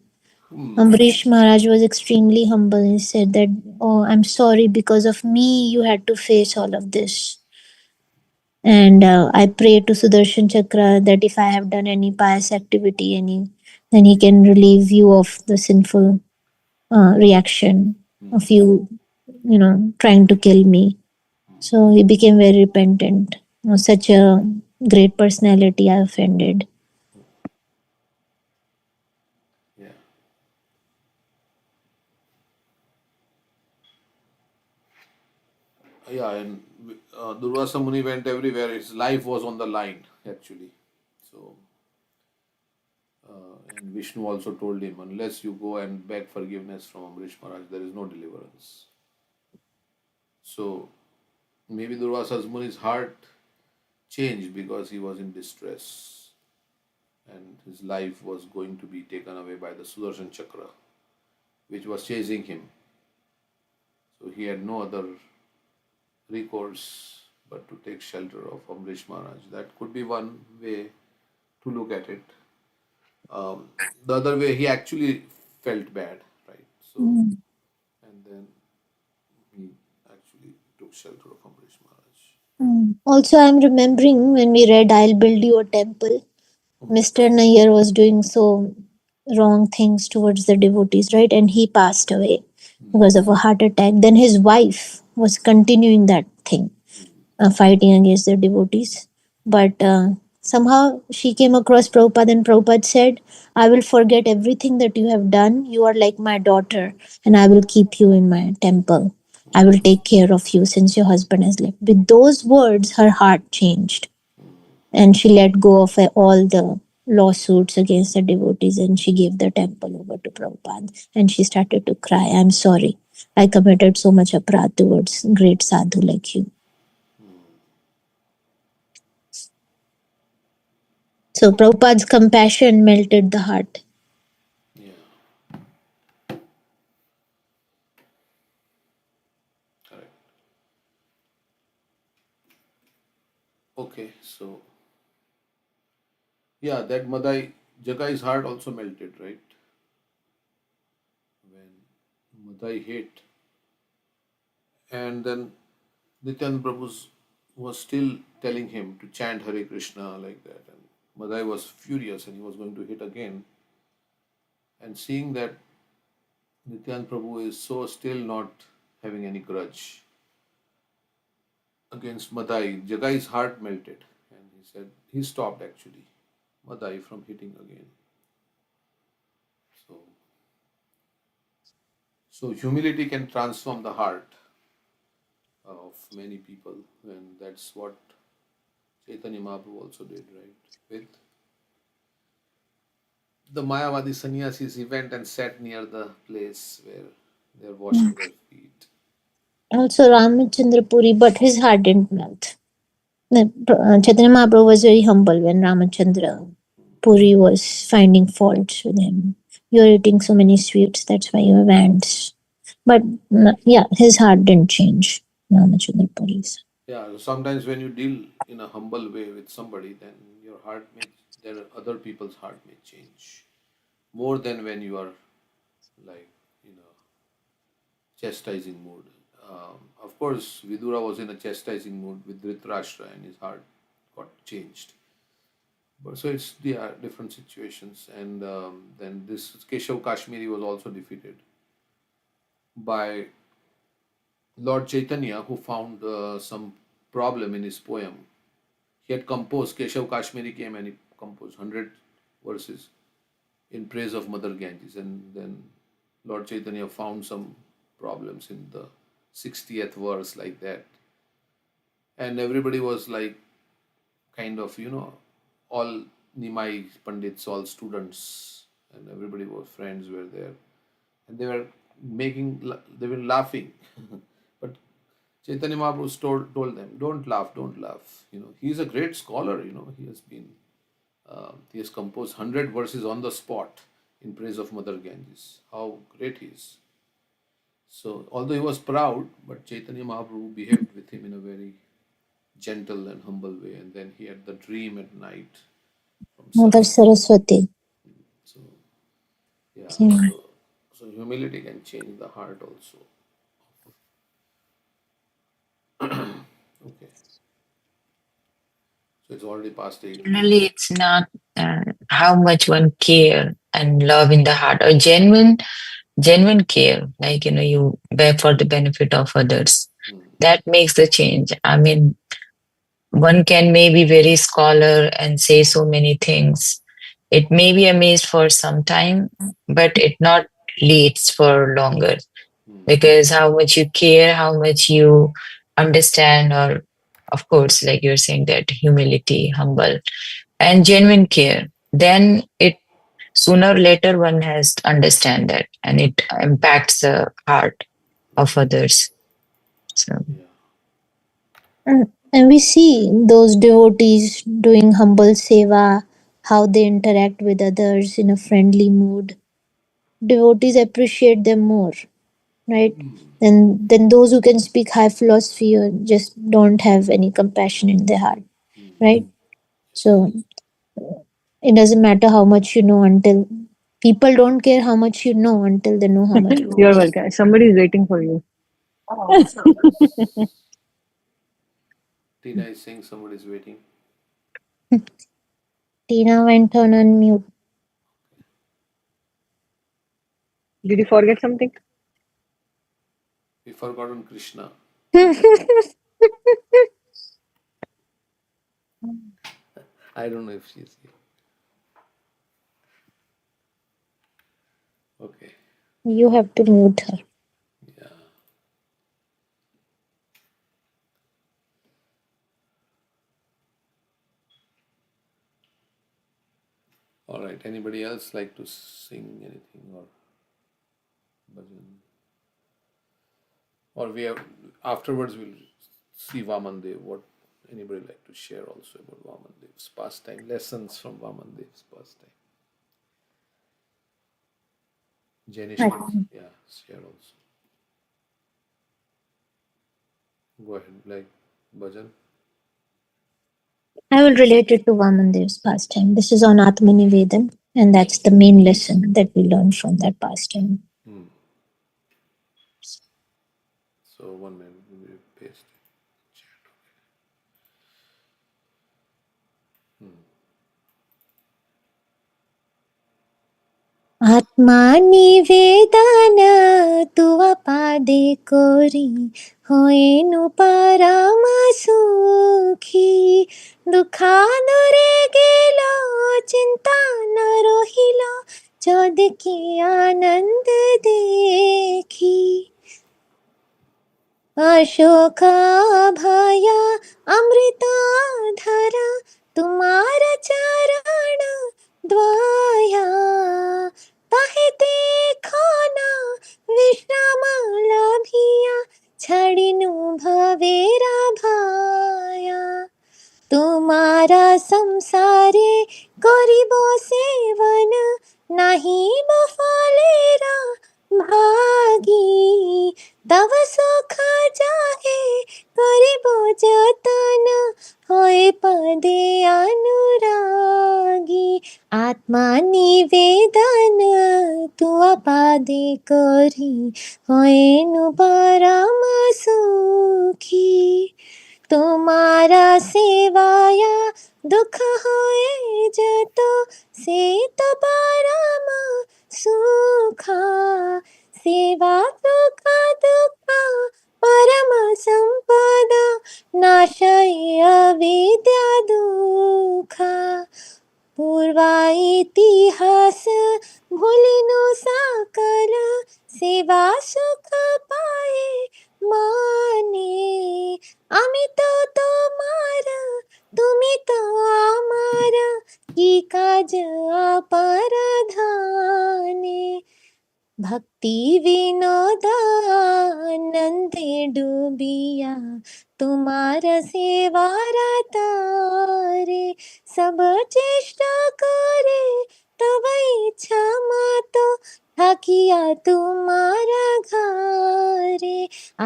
Ambarish Maharaj was extremely humble. He said that, "Oh, I'm sorry, because of me, you had to face all of this. And I pray to Sudarshan Chakra that if I have done any pious activity, then he can relieve you of the sinful reaction of you, trying to kill me." So he became very repentant. Such a great personality I offended. Yeah. Yeah, and Durvasa Muni went everywhere. His life was on the line, actually. So, and Vishnu also told him, unless you go and beg forgiveness from Amrish Maharaj, there is no deliverance. So, maybe Durvasa Muni's heart changed because he was in distress and his life was going to be taken away by the Sudarshan Chakra, which was chasing him. So, he had no other recourse but to take shelter of Amrish Maharaj. That could be one way to look at it. Um, the other way, he actually felt bad, right? So, Mm. and then he actually took shelter of Amrish Maharaj. Also, I'm remembering when we read I'll Build You a Temple, Mr. Nayyar was doing so wrong things towards the devotees, right? And he passed away because of a heart attack. Then his wife was continuing that thing, fighting against the devotees. But somehow she came across Prabhupada, and Prabhupada said, "I will forget everything that you have done. You are like my daughter, and I will keep you in my temple. I will take care of you since your husband has left." With those words, her heart changed, and she let go of all the lawsuits against the devotees, and she gave the temple over to Prabhupada, and she started to cry. "I'm sorry. I committed so much aparadh towards great sadhu like you." So Prabhupada's compassion melted the heart. Yeah, correct. Okay, so yeah, that Madai Jagai's heart also melted, right? When Madai hit, and then Nityananda Prabhu was still telling him to chant Hare Krishna like that, and Madai was furious and he was going to hit again. And seeing that Nityananda Prabhu is so still not having any grudge against Madai, Jagai's heart melted, and he said he stopped actually Madai from hitting again. So, so humility can transform the heart of many people, and that's what Chaitanya Mahaprabhu also did, right? With the Mayavadi sannyasis, he went and sat near the place where they're washing their feet. Also Ramachandra Puri, but his heart didn't melt. Chaitanya Mahaprabhu was very humble when Ramachandra Puri was finding faults with him. "You're eating so many sweets, that's why you have ants." But yeah, his heart didn't change. Ramachandra Puri's. Yeah, sometimes when you deal in a humble way with somebody, then your heart may, there other people's heart may change more than when you are like in a chastising mood. Of course, Vidura was in a chastising mood with Dhritarashtra, and his heart got changed. But so it's yeah, different situations, and then this Keshav Kashmiri was also defeated by Lord Chaitanya, who found some problem in his poem. He had composed, Keshav Kashmiri came and he composed 100 verses in praise of Mother Ganges. And then Lord Chaitanya found some problems in the 60th verse, like that. And everybody was like, kind of, all Nimai Pandits, all students, and everybody was friends were there. And they were they were laughing. But Chaitanya Mahaprabhu told them, don't laugh, don't laugh. He's a great scholar. He has composed 100 verses on the spot in praise of Mother Ganges. How great he is. So, although he was proud, but Chaitanya Mahaprabhu behaved with him in a very gentle and humble way. And then he had the dream at night from Mother Saraswati. Saraswati So, yeah, came. so humility can change the heart also. Okay, so it's already past 8. Generally, it's not how much one care and love in the heart, or genuine care, like you bear for the benefit of others. That makes the change. I mean, one can maybe very scholar and say so many things. It may be amazed for some time, but it not leads for longer, because how much you care, how much you understand, or of course, like you're saying, that humility, humble, and genuine care, then it sooner or later one has to understand that, and it impacts the heart of others. So Yeah. And we see those devotees doing humble seva, how they interact with others in a friendly mood. Devotees appreciate them more, right? Than those who can speak high philosophy or just don't have any compassion in their heart, right? So it doesn't matter how much you know until people don't care how much you know until they know how much you You're welcome. Somebody is waiting for you. Tina is saying somebody's waiting. Tina went on unmute. Did you forget something? We forgotten Krishna. I don't know if she's here. Okay. You have to mute her. Yeah. All right. Anybody else like to sing anything or bhajan? Or we have afterwards we'll see Vaman Dev. What anybody like to share also about Vaman Dev's pastime, lessons from Vaman Dev's pastime. Janish can share also. Go ahead, like bhajan. I will relate it to Vamandev's pastime. This is on Atmanivedan, and that's the main lesson that we learn from that pastime. So 1 minute, we paste chat. आत्मानिवेदन तुवा पादे कोरी होएनु परम सुखी दुखानुरे गेलो चिंता न रोहिलो चोद की आनंद देखी अशोक भय अमृता धरा तुम्हारा चरण द्वाया ताहे देखो ना विश्राम लाभिया छड़िनु भवेरा भाया तुम्हारा संसारे करिबो सेवन नहीं बफलेरा भागी तव सुख जाहे करिबो जतन होए पदे अनुरागी आत्मा निवेदन तुआ पादे करी होएनु परम सुखी तुम्हारा सेवाया दुख होए जतो से तो परम सुखा सेवा सुख दुख परम संपदा नाशय अविद्या दुखा पूर्वा इतिहास भूलिनु सकल सेवा सुख पाए माने আমি তো তোমার তুমি তো আমার কি কাজ অপরাধানে भक्ति विनोदानंदे डूबिया तुम्हारा सेवा तारे सब चेष्टा करे तब इच्छा मातो ठाकिया तुम्हारा घारे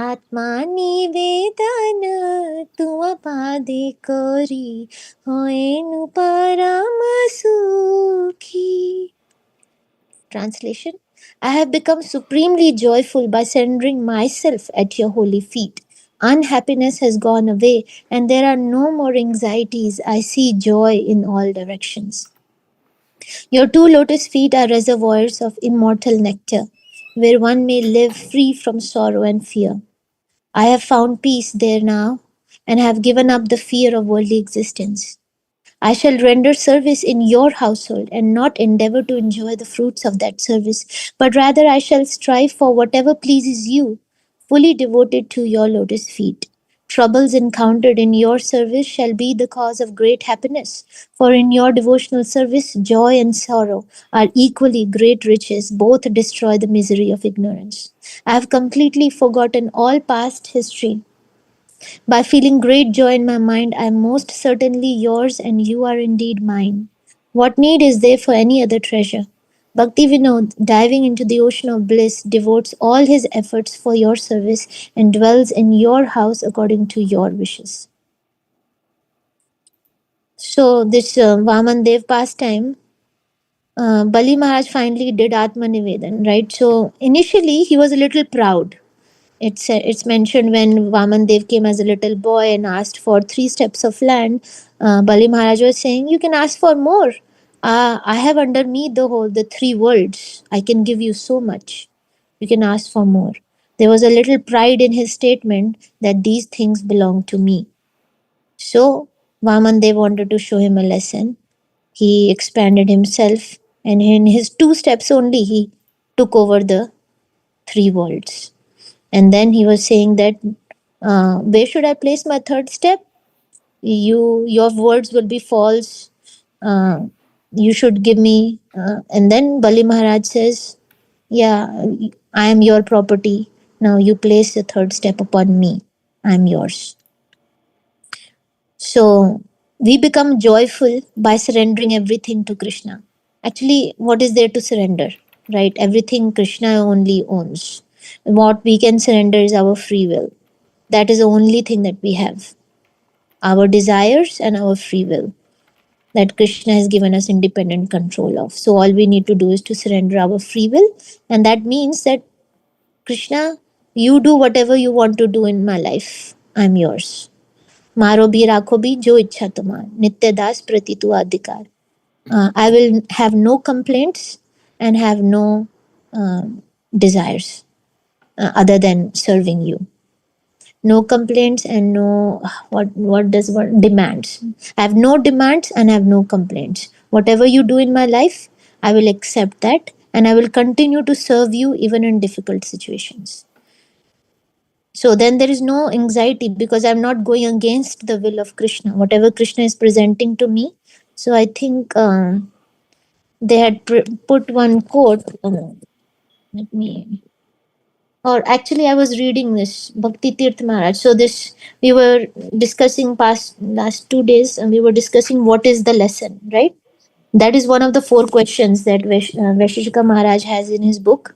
आत्मा निवेदन तुम पादे कोरी होएनु परम सुखी. Translation: I have become supremely joyful by surrendering myself at your holy feet. Unhappiness has gone away, and there are no more anxieties. I see joy in all directions. Your two lotus feet are reservoirs of immortal nectar, where one may live free from sorrow and fear. I have found peace there now, and have given up the fear of worldly existence. I shall render service in your household and not endeavor to enjoy the fruits of that service, but rather I shall strive for whatever pleases you, fully devoted to your lotus feet. Troubles encountered in your service shall be the cause of great happiness, for in your devotional service, joy and sorrow are equally great riches, both destroy the misery of ignorance. I have completely forgotten all past history by feeling great joy in my mind, I am most certainly yours and you are indeed mine. What need is there for any other treasure? Bhakti Vinod, diving into the ocean of bliss, devotes all his efforts for your service and dwells in your house according to your wishes. So, this Vaman Dev pastime, Bali Maharaj finally did Atma Nivedan, right? So, initially he was a little proud. It's mentioned when Vaman Dev came as a little boy and asked for 3 steps of land. Bali Maharaj was saying, "You can ask for more. I have under me the 3 worlds. I can give you so much. You can ask for more." There was a little pride in his statement that these things belong to me. So Vaman Dev wanted to show him a lesson. He expanded himself, and in his 2 steps only, he took over the 3 worlds. And then he was saying that, where should I place my 3rd step? Your words will be false. Uh, you should give me. And then Bali Maharaj says, yeah, I am your property. Now you place the 3rd step upon me. I am yours. So we become joyful by surrendering everything to Krishna. Actually, what is there to surrender? Right? Everything Krishna only owns. What we can surrender is our free will. That is the only thing that we have. Our desires and our free will that Krishna has given us independent control of. So all we need to do is to surrender our free will. And that means that Krishna, you do whatever you want to do in my life. I'm yours. Maro bhi rakho bhi jo ichha tumar. Nitya das prati tu adhikar. I will have no complaints and have no desires other than serving you. No complaints and no what demands. I have no demands and I have no complaints. Whatever you do in my life, I will accept that and I will continue to serve you even in difficult situations. So then there is no anxiety because I'm not going against the will of Krishna, whatever Krishna is presenting to me. So I think they had put one quote. Let me or actually I was reading this Bhakti Tirth Maharaj. So this we were discussing past last 2 days and we were discussing what is the lesson, right? That is one of the 4 questions that Vaishishika Maharaj has in his book.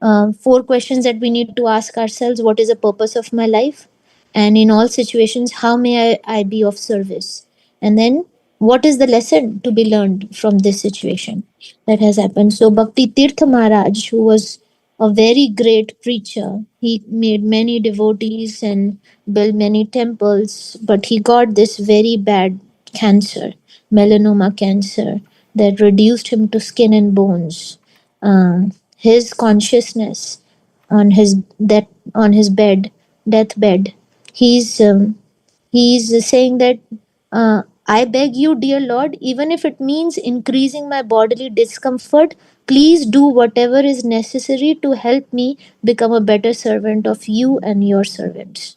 4 questions that we need to ask ourselves: what is the purpose of my life? And in all situations, how may I be of service? And then, what is the lesson to be learned from this situation that has happened? So, Bhakti Tirtha Maharaj, who was a very great preacher, he made many devotees and built many temples, but he got this very bad cancer, melanoma cancer, that reduced him to skin and bones. His consciousness on his that on his deathbed, he's saying that, I beg you, dear Lord, even if it means increasing my bodily discomfort, please do whatever is necessary to help me become a better servant of you and your servants.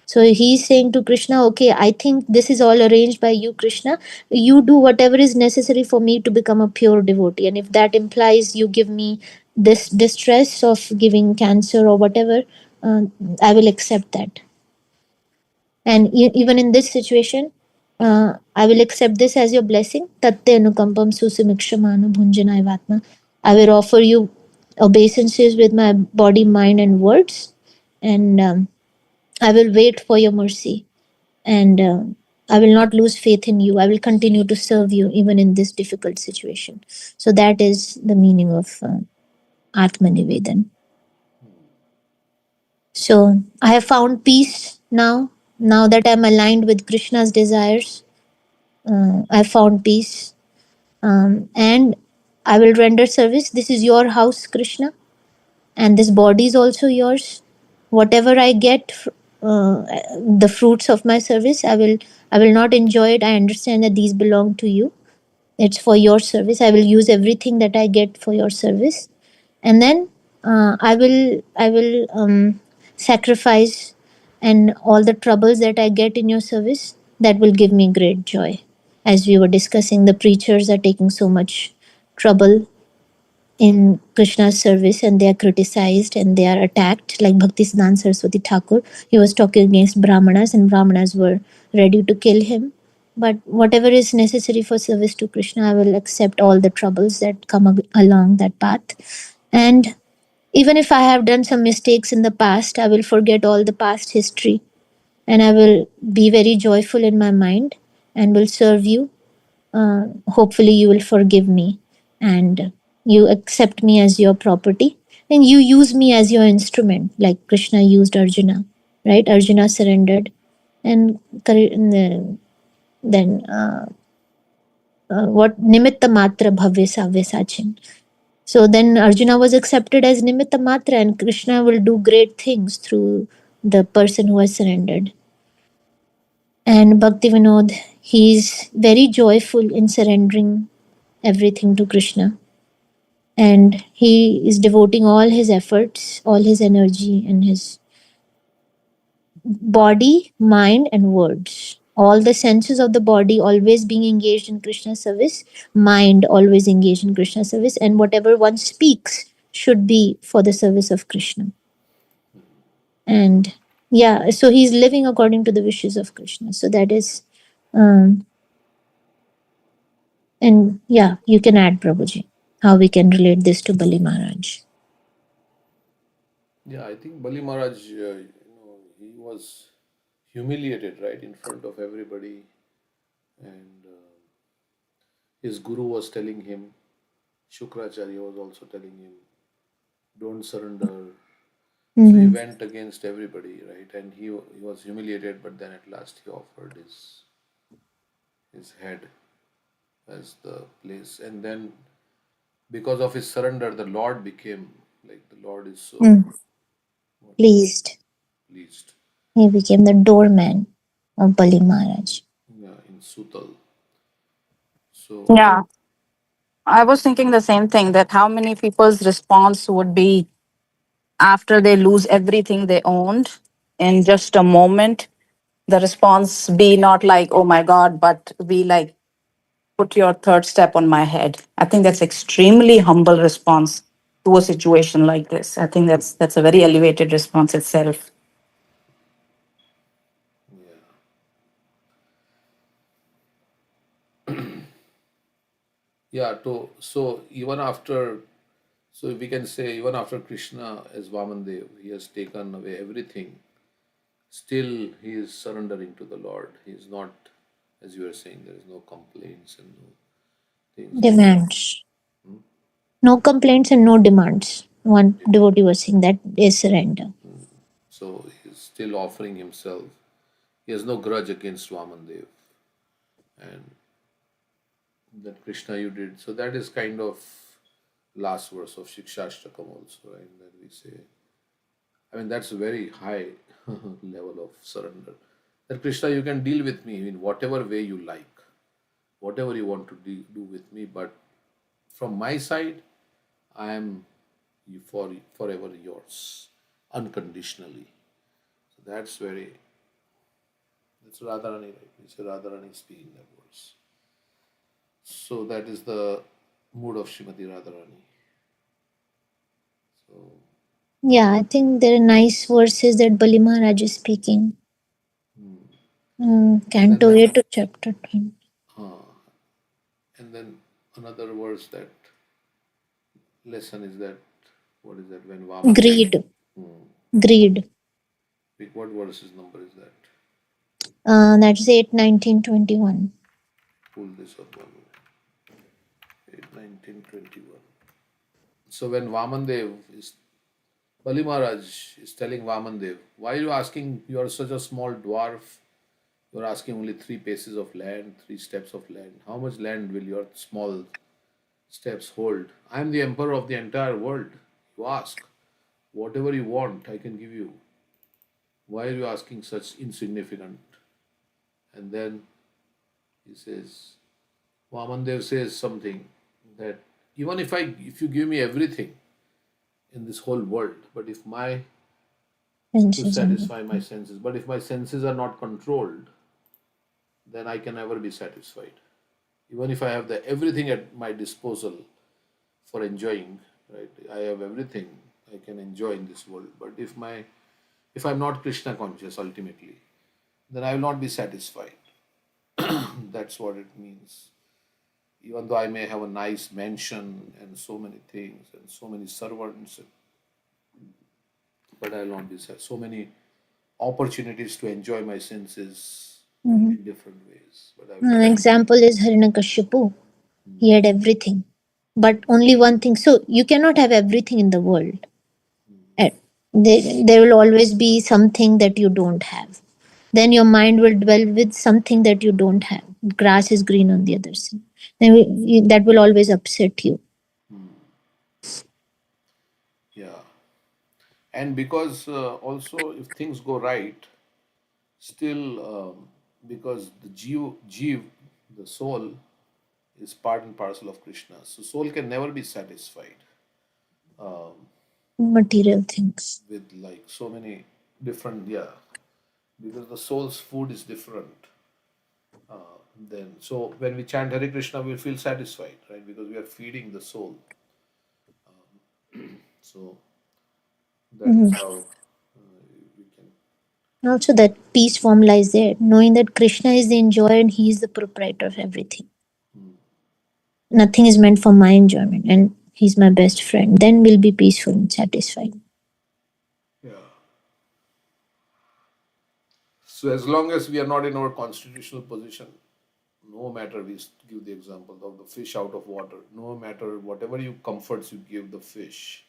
So he's saying to Krishna, okay, I think this is all arranged by you, Krishna. You do whatever is necessary for me to become a pure devotee. And if that implies you give me this distress of giving cancer or whatever, uh, I will accept that. And even in this situation, I will accept this as your blessing. Tatte anukampam susimikshamana bhunjanai vatma. I will offer you obeisances with my body, mind, and words, and I will wait for your mercy, and I will not lose faith in you. I will continue to serve you even in this difficult situation. So that is the meaning of Atma Nivedan. So I have found peace now. Now that I'm aligned with Krishna's desires, I found peace, and I will render service. This is your house, Krishna, and this body is also yours. Whatever I get, the fruits of my service, I will not enjoy it. I understand that these belong to you. It's for your service. I will use everything that I get for your service, and then I will sacrifice, and all the troubles that I get in your service, that will give me great joy. As we were discussing, the preachers are taking so much trouble in Krishna's service, and they are criticized and they are attacked. Like Bhaktisiddhanta Saraswati Thakur, he was talking against Brahmanas, and Brahmanas were ready to kill him. But whatever is necessary for service to Krishna, I will accept all the troubles that come along that path. And even if I have done some mistakes in the past, I will forget all the past history, and I will be very joyful in my mind and will serve you. Hopefully, you will forgive me and you accept me as your property, and you use me as your instrument, like Krishna used Arjuna, right? Arjuna surrendered, and then what nimitta matra bhavya savya sachin. So then Arjuna was accepted as nimitta matra, and Krishna will do great things through the person who has surrendered. And Bhakti Vinod, he is very joyful in surrendering everything to Krishna. And he is devoting all his efforts, all his energy, and his body, mind, and words. All the senses of the body always being engaged in Krishna service, mind always engaged in Krishna service, and whatever one speaks should be for the service of Krishna. And yeah, so he's living according to the wishes of Krishna. So that is, um, and yeah, you can add, Prabhuji, how we can relate this to Bali Maharaj. Yeah, I think Bali Maharaj, he was humiliated right in front of everybody, and his guru was telling him, Shukracharya was also telling him, don't surrender. So he Mm-hmm. went against everybody, right? And he was humiliated, but then at last he offered his head as the place. And then because of his surrender, the Lord became like the Lord is so Mm. what Pleased. pleased. He became the doorman of Bali Maharaj. Yeah, in Sutal. So Yeah, I was thinking the same thing that how many people's response would be after they lose everything they owned in just a moment. The response be not like, oh my God, but be like, put your third step on my head. I think that's extremely humble response to a situation like this. I think that's a very elevated response itself. yeah, yeah. So even after, so we can say even after Krishna as Vamandev, he has taken away everything. Still, he is surrendering to the Lord. He is not, as you were saying, there is no complaints and no things like that. Demands. No complaints and no demands. One devotee was saying that is surrender. So he is still offering himself. He has no grudge against Vamandev and that Krishna you did. So that is kind of last verse of Shikshashtakam also, right? That we say. I mean, that's a very high level of surrender. That Krishna, you can deal with me in whatever way you like, whatever you want to do with me, but from my side, I am forever yours, unconditionally. So that's Radharani, right? It's Radharani speaking that words. So that is the mood of Srimati Radharani. Yeah, I think there are nice verses that Bali Maharaj is speaking. then Canto the 8 to chapter 20. uh, and then another verse that lesson is that what is that when Vaman Dev. Greed. Greed. What verses number is that? That's 8, 19, 21. Pull this up 8, 19, 21. So when Vamandev is Bali Maharaj is telling Vamandev, why are you asking? You are such a small dwarf. You are asking only 3 paces of land, 3 steps of land. How much land will your small steps hold? I am the emperor of the entire world. You ask. Whatever you want, I can give you. Why are you asking such insignificant? And then he says, Vamandev says something that even if you give me everything in this whole world, but if my to Senses and satisfy my senses, but if my senses are not controlled, then I can never be satisfied. Even if I have the everything at my disposal for enjoying, right? I have everything I can enjoy in this world, but if I'm not Krishna conscious ultimately, then I will not be satisfied. That's what it means. Even though I may have a nice mansion and so many things and so many servants, but I will not be satisfied. So many opportunities to enjoy my senses in different ways, but I will an not. example is Hiranyakashipu. He had everything, but only one thing. So you cannot have everything in the world. Eh, there will always be something that you don't have. Then your mind will dwell with something that you don't have. Grass is green on the other side. Then that will always upset you. Yeah, and because also if things go right, still because the jeev, the soul, is part and parcel of Krishna, so soul can never be satisfied Material things. with like so many different, yeah, because the soul's food is different. Then so when we chant Hare Krishna, we feel satisfied, right? Because we are feeding the soul. So that is how we can. Also, that peace form lies there, knowing that Krishna is the enjoyer and he is the proprietor of everything. Nothing is meant for my enjoyment, and he's my best friend. Then we'll be peaceful and satisfied. Yeah. So as long as we are not in our constitutional position, no matter we give the example of the fish out of water, no matter whatever you comforts you give the fish,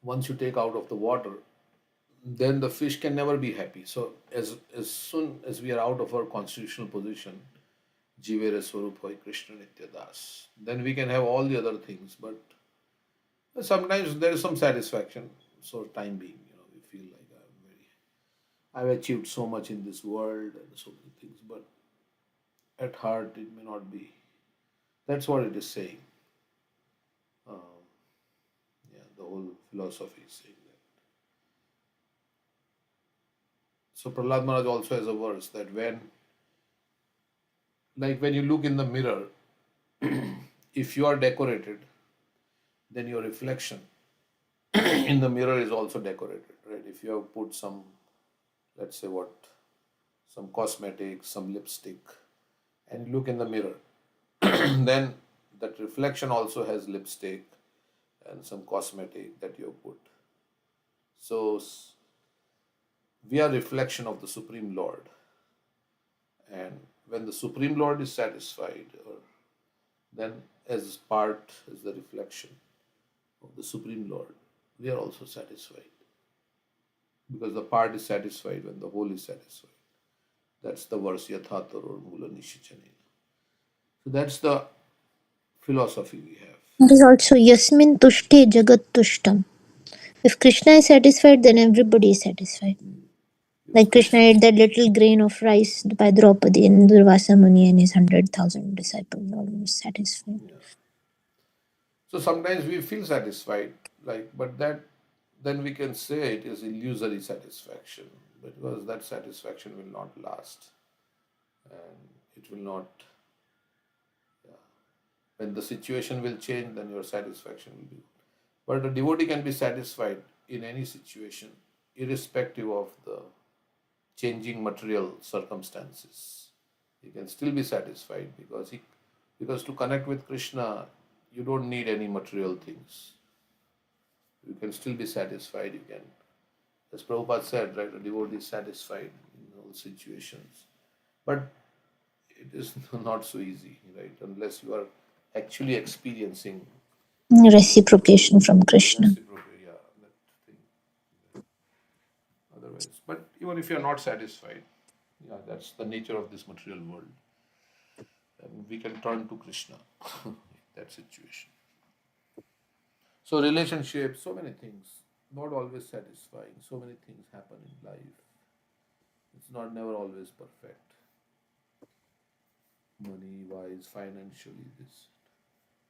once you take out of the water, then the fish can never be happy. So as soon as we are out of our constitutional position, Jivere Swarup Hoy Krishna Nitya Das, then we can have all the other things. But sometimes there is some satisfaction. So time being, we feel like I've achieved so much in this world and so many things, but at heart it may not be. That's what it is saying. Um, yeah, the whole philosophy is saying that. So Prahlad Maharaj also has a verse that when you look in the mirror, if you are decorated, then your reflection in the mirror is also decorated, right? If you have put some, let's say some cosmetics, some lipstick, and you look in the mirror, then that reflection also has lipstick and some cosmetic that you have put. So we are reflection of the Supreme Lord. And when the Supreme Lord is satisfied, or then as the reflection of the Supreme Lord, we are also satisfied. Because the part is satisfied when the whole is satisfied. That's the verse Yathatar or Mula Nishichanena. So that's the philosophy we have. There is also Yasmin Tushte Jagat Tushtam. If Krishna is satisfied, then everybody is satisfied. Because Like Krishna Krishna, ate that little grain of rice by Draupadi, and Durvasa Muni and his 100,000 disciples almost satisfied. so sometimes we feel satisfied, like, but that then we can say it is illusory satisfaction because that satisfaction will not last and it will not. When the situation will change, then your satisfaction will be. But a devotee can be satisfied in any situation, irrespective of the changing material circumstances. He can still be satisfied because to connect with Krishna, you don't need any material things. You can still be satisfied. You can, as Prabhupada said, right, a devotee is satisfied in all situations. But it is not so easy, right? Unless you are actually experiencing Reciprocation from Krishna. reciprocity, yeah, that thing. Otherwise, but even if you are not satisfied, yeah, that's the nature of this material world. And we can turn to Krishna in that situation. So relationships, so many things, not always satisfying. So many things happen in life. It's not never always perfect. Money wise, financially, this.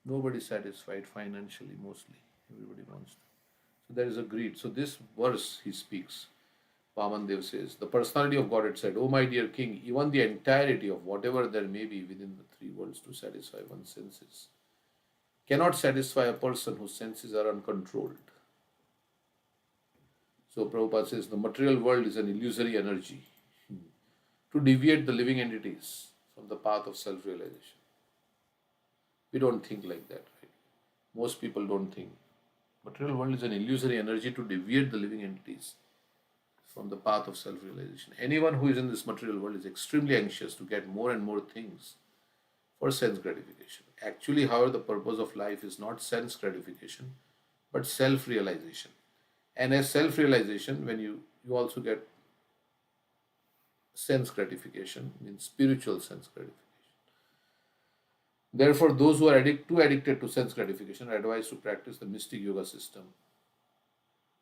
Nobody satisfied financially mostly. Everybody wants to. So there is a greed. So this verse he speaks. Vamandev says, the personality of God had said, O my dear king, even the entirety of whatever there may be within the three worlds to satisfy one's senses cannot satisfy a person whose senses are uncontrolled. So Prabhupada says the material world is an illusory energy to deviate the living entities from the path of self-realization. We don't think like that, right? Most people don't think. Material world is an illusory energy to deviate the living entities from the path of self-realization. Anyone who is in this material world is extremely anxious to get more and more things for sense gratification. Actually, however, the purpose of life is not sense gratification, but self-realization. And as self-realization, when you also get sense gratification, means spiritual sense gratification. Therefore, those who are too addicted to sense gratification are advised to practice the mystic yoga system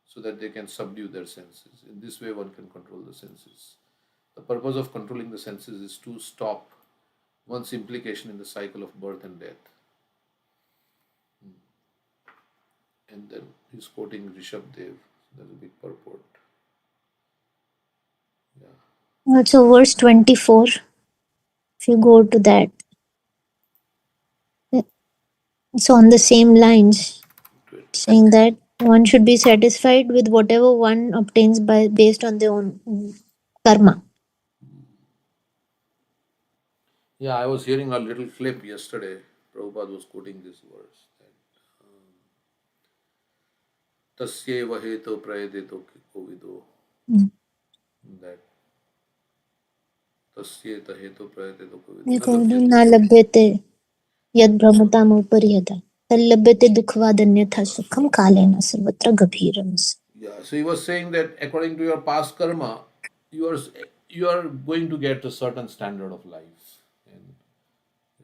so that they can subdue their senses. In this way, one can control the senses. The purpose of controlling the senses is to stop one's implication in the cycle of birth and death. And then he's quoting Rishabh Dev. There's a big purport. Yeah. Also, verse 24, if you go to that, it's on the same lines, saying that one should be satisfied with whatever one obtains by based on their own karma. Yeah, I was hearing a little clip yesterday. Prabhupada was quoting this verse. Tasyev heto prayadeto kovido. Mm. That tasyeta heto prayadeto kovido. ये Na कहते labhyate. न लभ्यते यद भ्रमताम उपरियता तल्लभ्यते दुःखवादन्यथा सुखम कालेन सर्वत्र गभीरम. Yeah, so he was saying that according to your past karma, you are you are going to get a certain standard of life and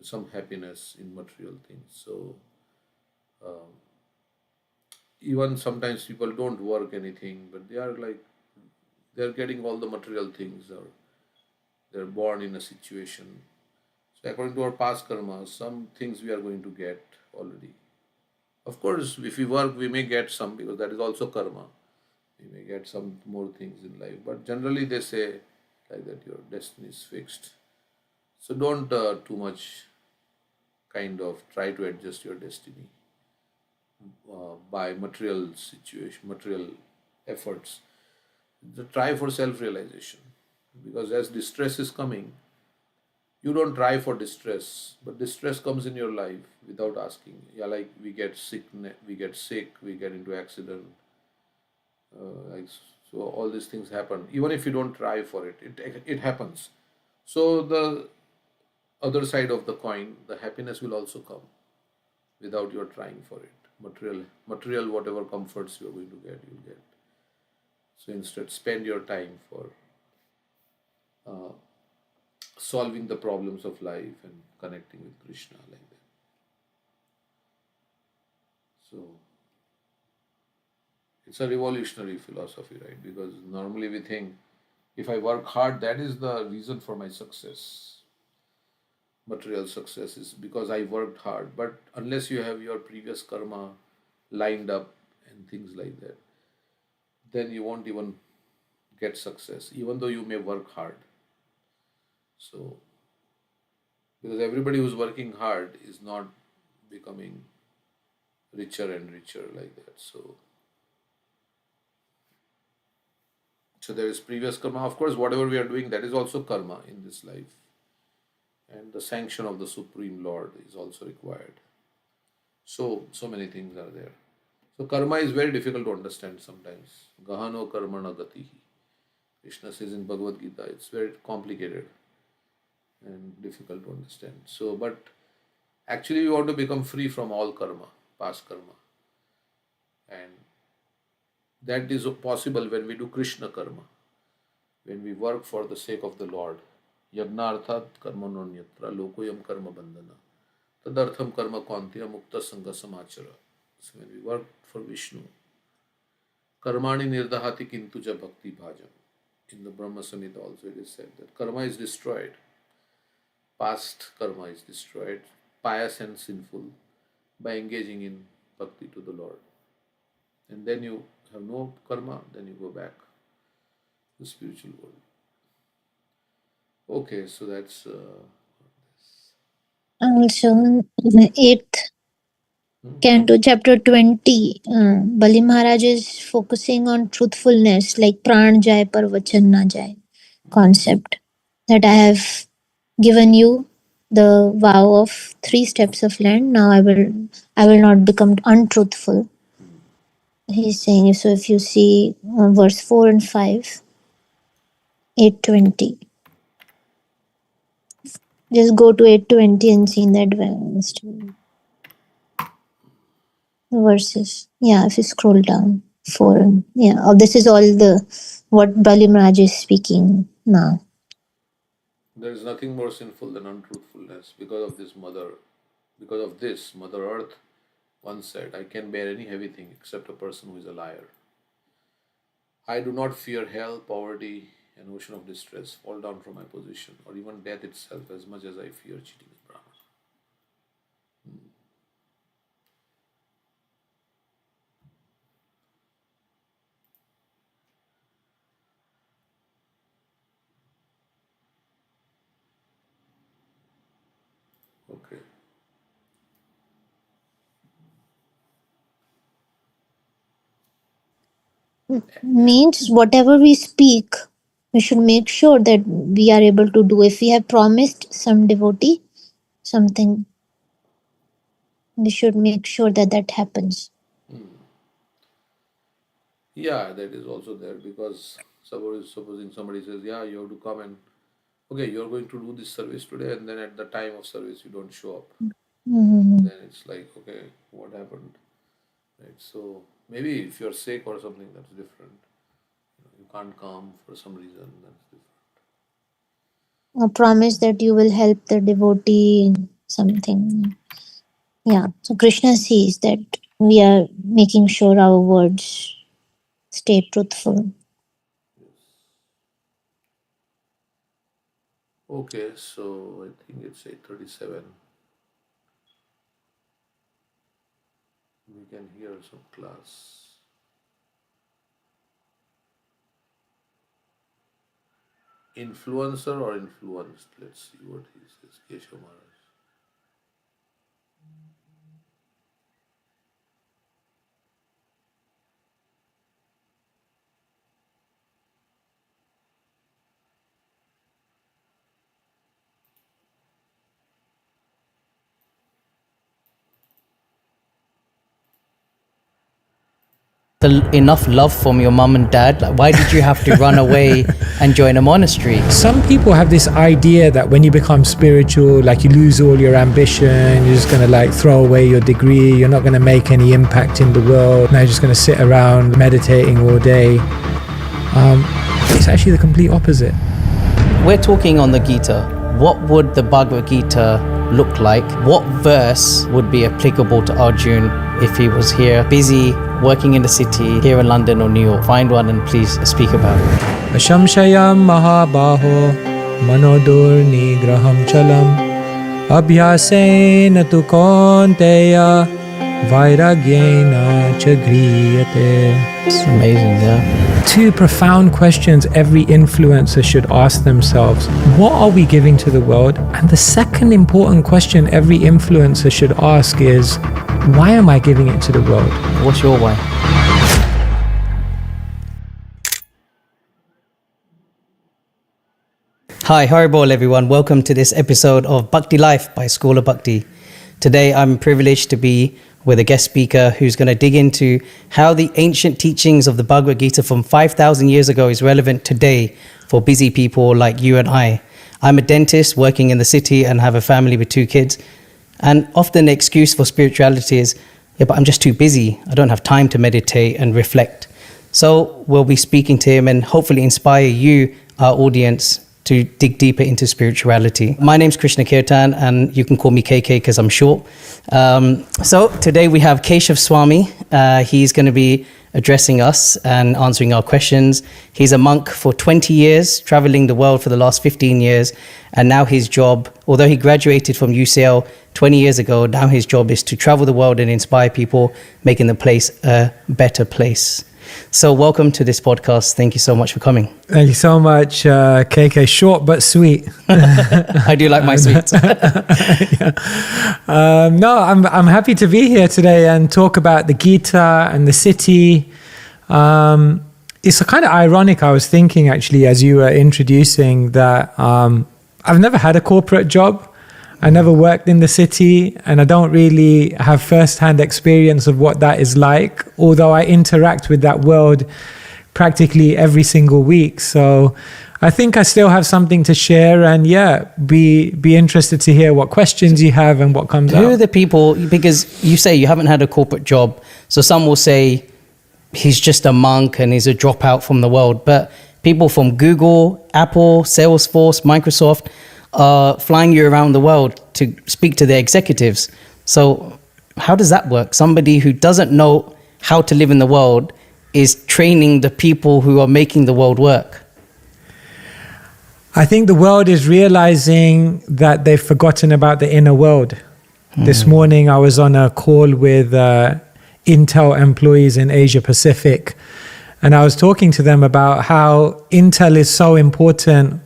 some happiness in material things. So even sometimes people don't work anything, but they are like they're getting all the material things, or they're born in a situation. So according to our past karma, some things we are going to get already. Of course, if we work, we may get some because that is also karma. We may get some more things in life, but generally they say like that your destiny is fixed. So don't too much kind of try to adjust your destiny by material situation, material efforts. Try for self-realization, because as distress is coming, you don't try for distress, but distress comes in your life without asking. Yeah, like we get sick, we get into accident, like so all these things happen. Even if you don't try for it, it happens. So the other side of the coin, the happiness will also come without your trying for it. Material, whatever comforts you're going to get, you'll get. So instead, spend your time for solving the problems of life and connecting with Krishna like that. So it's a revolutionary philosophy, right? Because normally we think if I work hard, that is the reason for my success. Material success is because I worked hard. But unless you have your previous karma lined up and things like that, then you won't even get success, even though you may work hard. So, because everybody who's working hard is not becoming richer and richer like that. So there is previous karma. Of course, whatever we are doing, that is also karma in this life. And the sanction of the Supreme Lord is also required. So many things are there. So karma is very difficult to understand sometimes. Gahano karmana gatihi. Krishna says in Bhagavad Gita, it's very complicated and difficult to understand. So, but actually, we want to become free from all karma, past karma. And that is possible when we do Krishna karma, when we work for the sake of the Lord. Yagna arthat karmanonyatra lokoyam karma bandhana. Tadartham karma kvantiya mukta sangha samachara. So when we work for Vishnu, karmani nirdahati kintuja bhakti bhajam. In the Brahma Samhita also it is said that karma is destroyed. Past karma is destroyed, pious and sinful, by engaging in bhakti to the Lord. And then you have no karma, then you go back to the spiritual world. Okay, so that's Also, the 8th canto, chapter 20, Bali Maharaj is focusing on truthfulness, like pran jai par vachan na jai concept. That I have given you the vow of 3 steps of land. Now I will not become untruthful. He's saying, so if you see verse 4 and 5, 820. Just go to 820 and see in that verses. Yeah, if you scroll down. 4. Yeah, this is all the what Bali Maharaj is speaking now. there is nothing more sinful than untruthfulness. Because of this, Mother Earth once said, I can bear any heavy thing except a person who is a liar. I do not fear hell, poverty, an ocean of distress, fall down from my position, or even death itself as much as I fear cheating a Brahman. Okay. Means whatever we speak, we should make sure that we are able to do. If we have promised some devotee something, we should make sure that that happens. Yeah, that is also there because supposing somebody says, yeah, you have to come and, okay, you're going to do this service today, and then at the time of service you don't show up. Mm-hmm. Then it's like, okay, what happened? Right? So maybe if you're sick or something, that's different. You can't come for some reason, that's different. A promise that you will help the devotee in something. Yeah. So Krishna sees that we are making sure our words stay truthful. Okay, so I think it's 8:37. We can hear some class. Influencer or influenced? Let's see what he says. Keshav Maharaj. Enough love from your mum and dad? Like, why did you have to run away and join a monastery? Some people have this idea that when you become spiritual, like you lose all your ambition, you're just going to like throw away your degree, you're not going to make any impact in the world, now you're just going to sit around meditating all day. It's actually the complete opposite. We're talking on the Gita. What would the Bhagavad Gita look like? What verse would be applicable to Arjun if he was here, busy, working in the city, here in London or New York? Find one and please speak about it. Ashamshayam mahabaho manodur nigraham chalam abhyasena tu konteya vairagyena ch griyate. It's amazing, yeah. Two profound questions every influencer should ask themselves. What are we giving to the world? And the second important question every influencer should ask is, why am I giving it to the world? What's your why? Hi, Haribol everyone. Welcome to this episode of Bhakti Life by School of Bhakti. Today I'm privileged to be with a guest speaker who's going to dig into how the ancient teachings of the Bhagavad Gita from 5,000 years ago is relevant today for busy people like you and I. I'm a dentist working in the city and have a family with 2 kids. And often the excuse for spirituality is, yeah, but I'm just too busy. I don't have time to meditate and reflect. So we'll be speaking to him and hopefully inspire you, our audience, to dig deeper into spirituality. My name's Krishna Kirtan, and you can call me KK because I'm short. So today we have Keshav Swami. He's going to be addressing us and answering our questions. He's a monk for 20 years, traveling the world for the last 15 years. And now his job, although he graduated from UCL 20 years ago, now his job is to travel the world and inspire people, making the place a better place. So welcome to this podcast. Thank you so much for coming. Thank you so much, KK. Short but sweet. I do like my sweets. No, I'm happy to be here today and talk about the Gita and the city. It's kind of ironic. I was thinking actually as you were introducing that I've never had a corporate job. I never worked in the city, and I don't really have first-hand experience of what that is like, although I interact with that world practically every single week. So I think I still have something to share, and be interested to hear what questions you have and what comes out. Who are the people, because you say you haven't had a corporate job, so some will say he's just a monk and he's a dropout from the world, but people from Google, Apple, Salesforce, Microsoft are flying you around the world to speak to their executives. So how does that work? Somebody who doesn't know how to live in the world is training the people who are making the world work. I think the world is realizing that they've forgotten about the inner world. This morning I was on a call with Intel employees in Asia Pacific, and I was talking to them about how Intel is so important,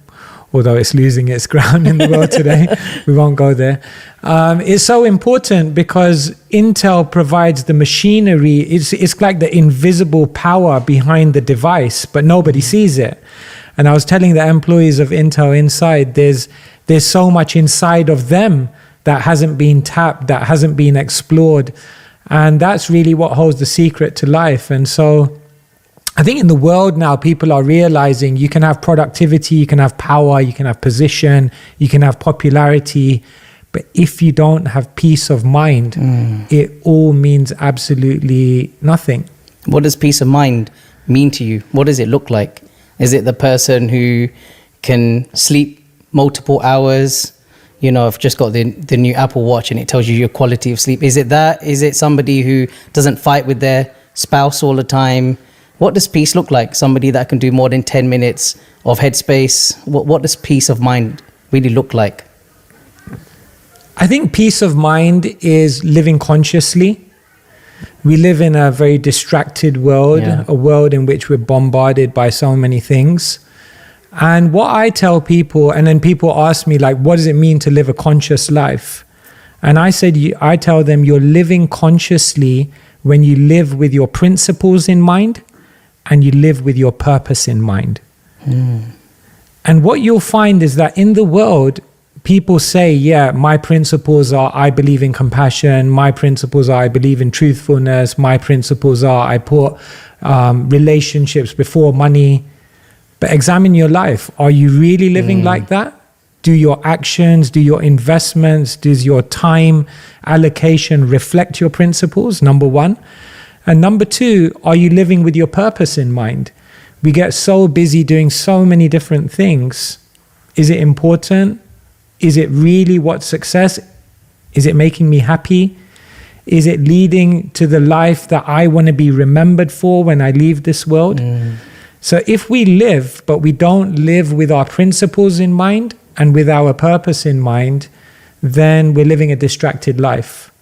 although it's losing its ground in the world today. We won't go there. It's so important because Intel provides the machinery. It's like the invisible power behind the device, but nobody sees it. And I was telling the employees of Intel inside, there's so much inside of them that hasn't been tapped, that hasn't been explored. And that's really what holds the secret to life. And so I think in the world now, people are realizing you can have productivity, you can have power, you can have position, you can have popularity, but if you don't have peace of mind, it all means absolutely nothing. What does peace of mind mean to you? What does it look like? Is it the person who can sleep multiple hours? You know, I've just got the new Apple Watch and it tells you your quality of sleep. Is it that? Is it somebody who doesn't fight with their spouse all the time? What does peace look like? Somebody that can do more than 10 minutes of headspace. What does peace of mind really look like? I think peace of mind is living consciously. We live in a very distracted world, a world in which we're bombarded by so many things. And what I tell people, and then people ask me, like, what does it mean to live a conscious life? And I tell them, you're living consciously when you live with your principles in mind and you live with your purpose in mind. And what you'll find is that in the world, people say, yeah, my principles are, I believe in compassion. My principles are, I believe in truthfulness. My principles are, I put relationships before money. But examine your life. Are you really living like that? Do your actions, do your investments, does your time allocation reflect your principles? Number one. And number two, are you living with your purpose in mind? We get so busy doing so many different things. Is it important? Is it really what success? Is it making me happy? Is it leading to the life that I want to be remembered for when I leave this world? So if we live, but we don't live with our principles in mind and with our purpose in mind, then we're living a distracted life.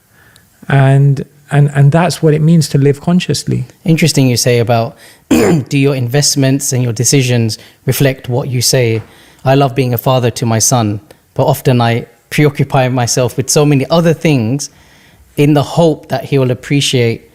And And that's what it means to live consciously. Interesting you say about do your investments and your decisions reflect what you say. I love being a father to my son, but often I preoccupy myself with so many other things in the hope that he will appreciate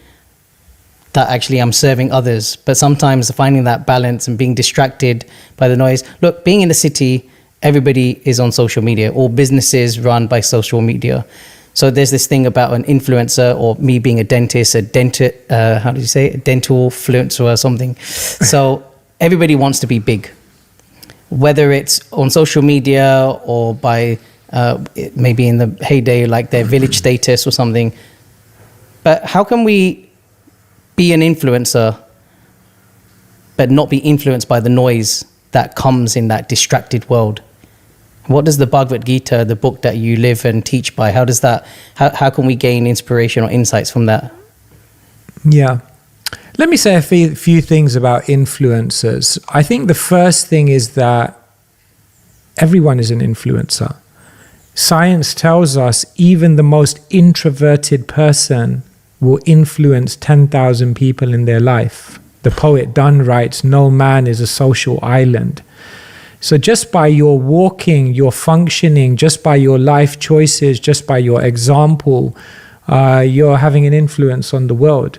that actually I'm serving others. But sometimes finding that balance and being distracted by the noise. Look, being in the city, everybody is on social media. All businesses run by social media. So there's this thing about an influencer, or me being a dentist, a dental influencer or something. So everybody wants to be big, whether it's on social media or by maybe in the heyday, like their village status or something. But how can we be an influencer but not be influenced by the noise that comes in that distracted world? What does the Bhagavad Gita, the book that you live and teach by, how can we gain inspiration or insights from that? Yeah. Let me say a few things about influencers. I think the first thing is that everyone is an influencer. Science tells us even the most introverted person will influence 10,000 people in their life. The poet Donne writes, "No man is a social island." So just by your walking, your functioning, just by your life choices, just by your example, you're having an influence on the world.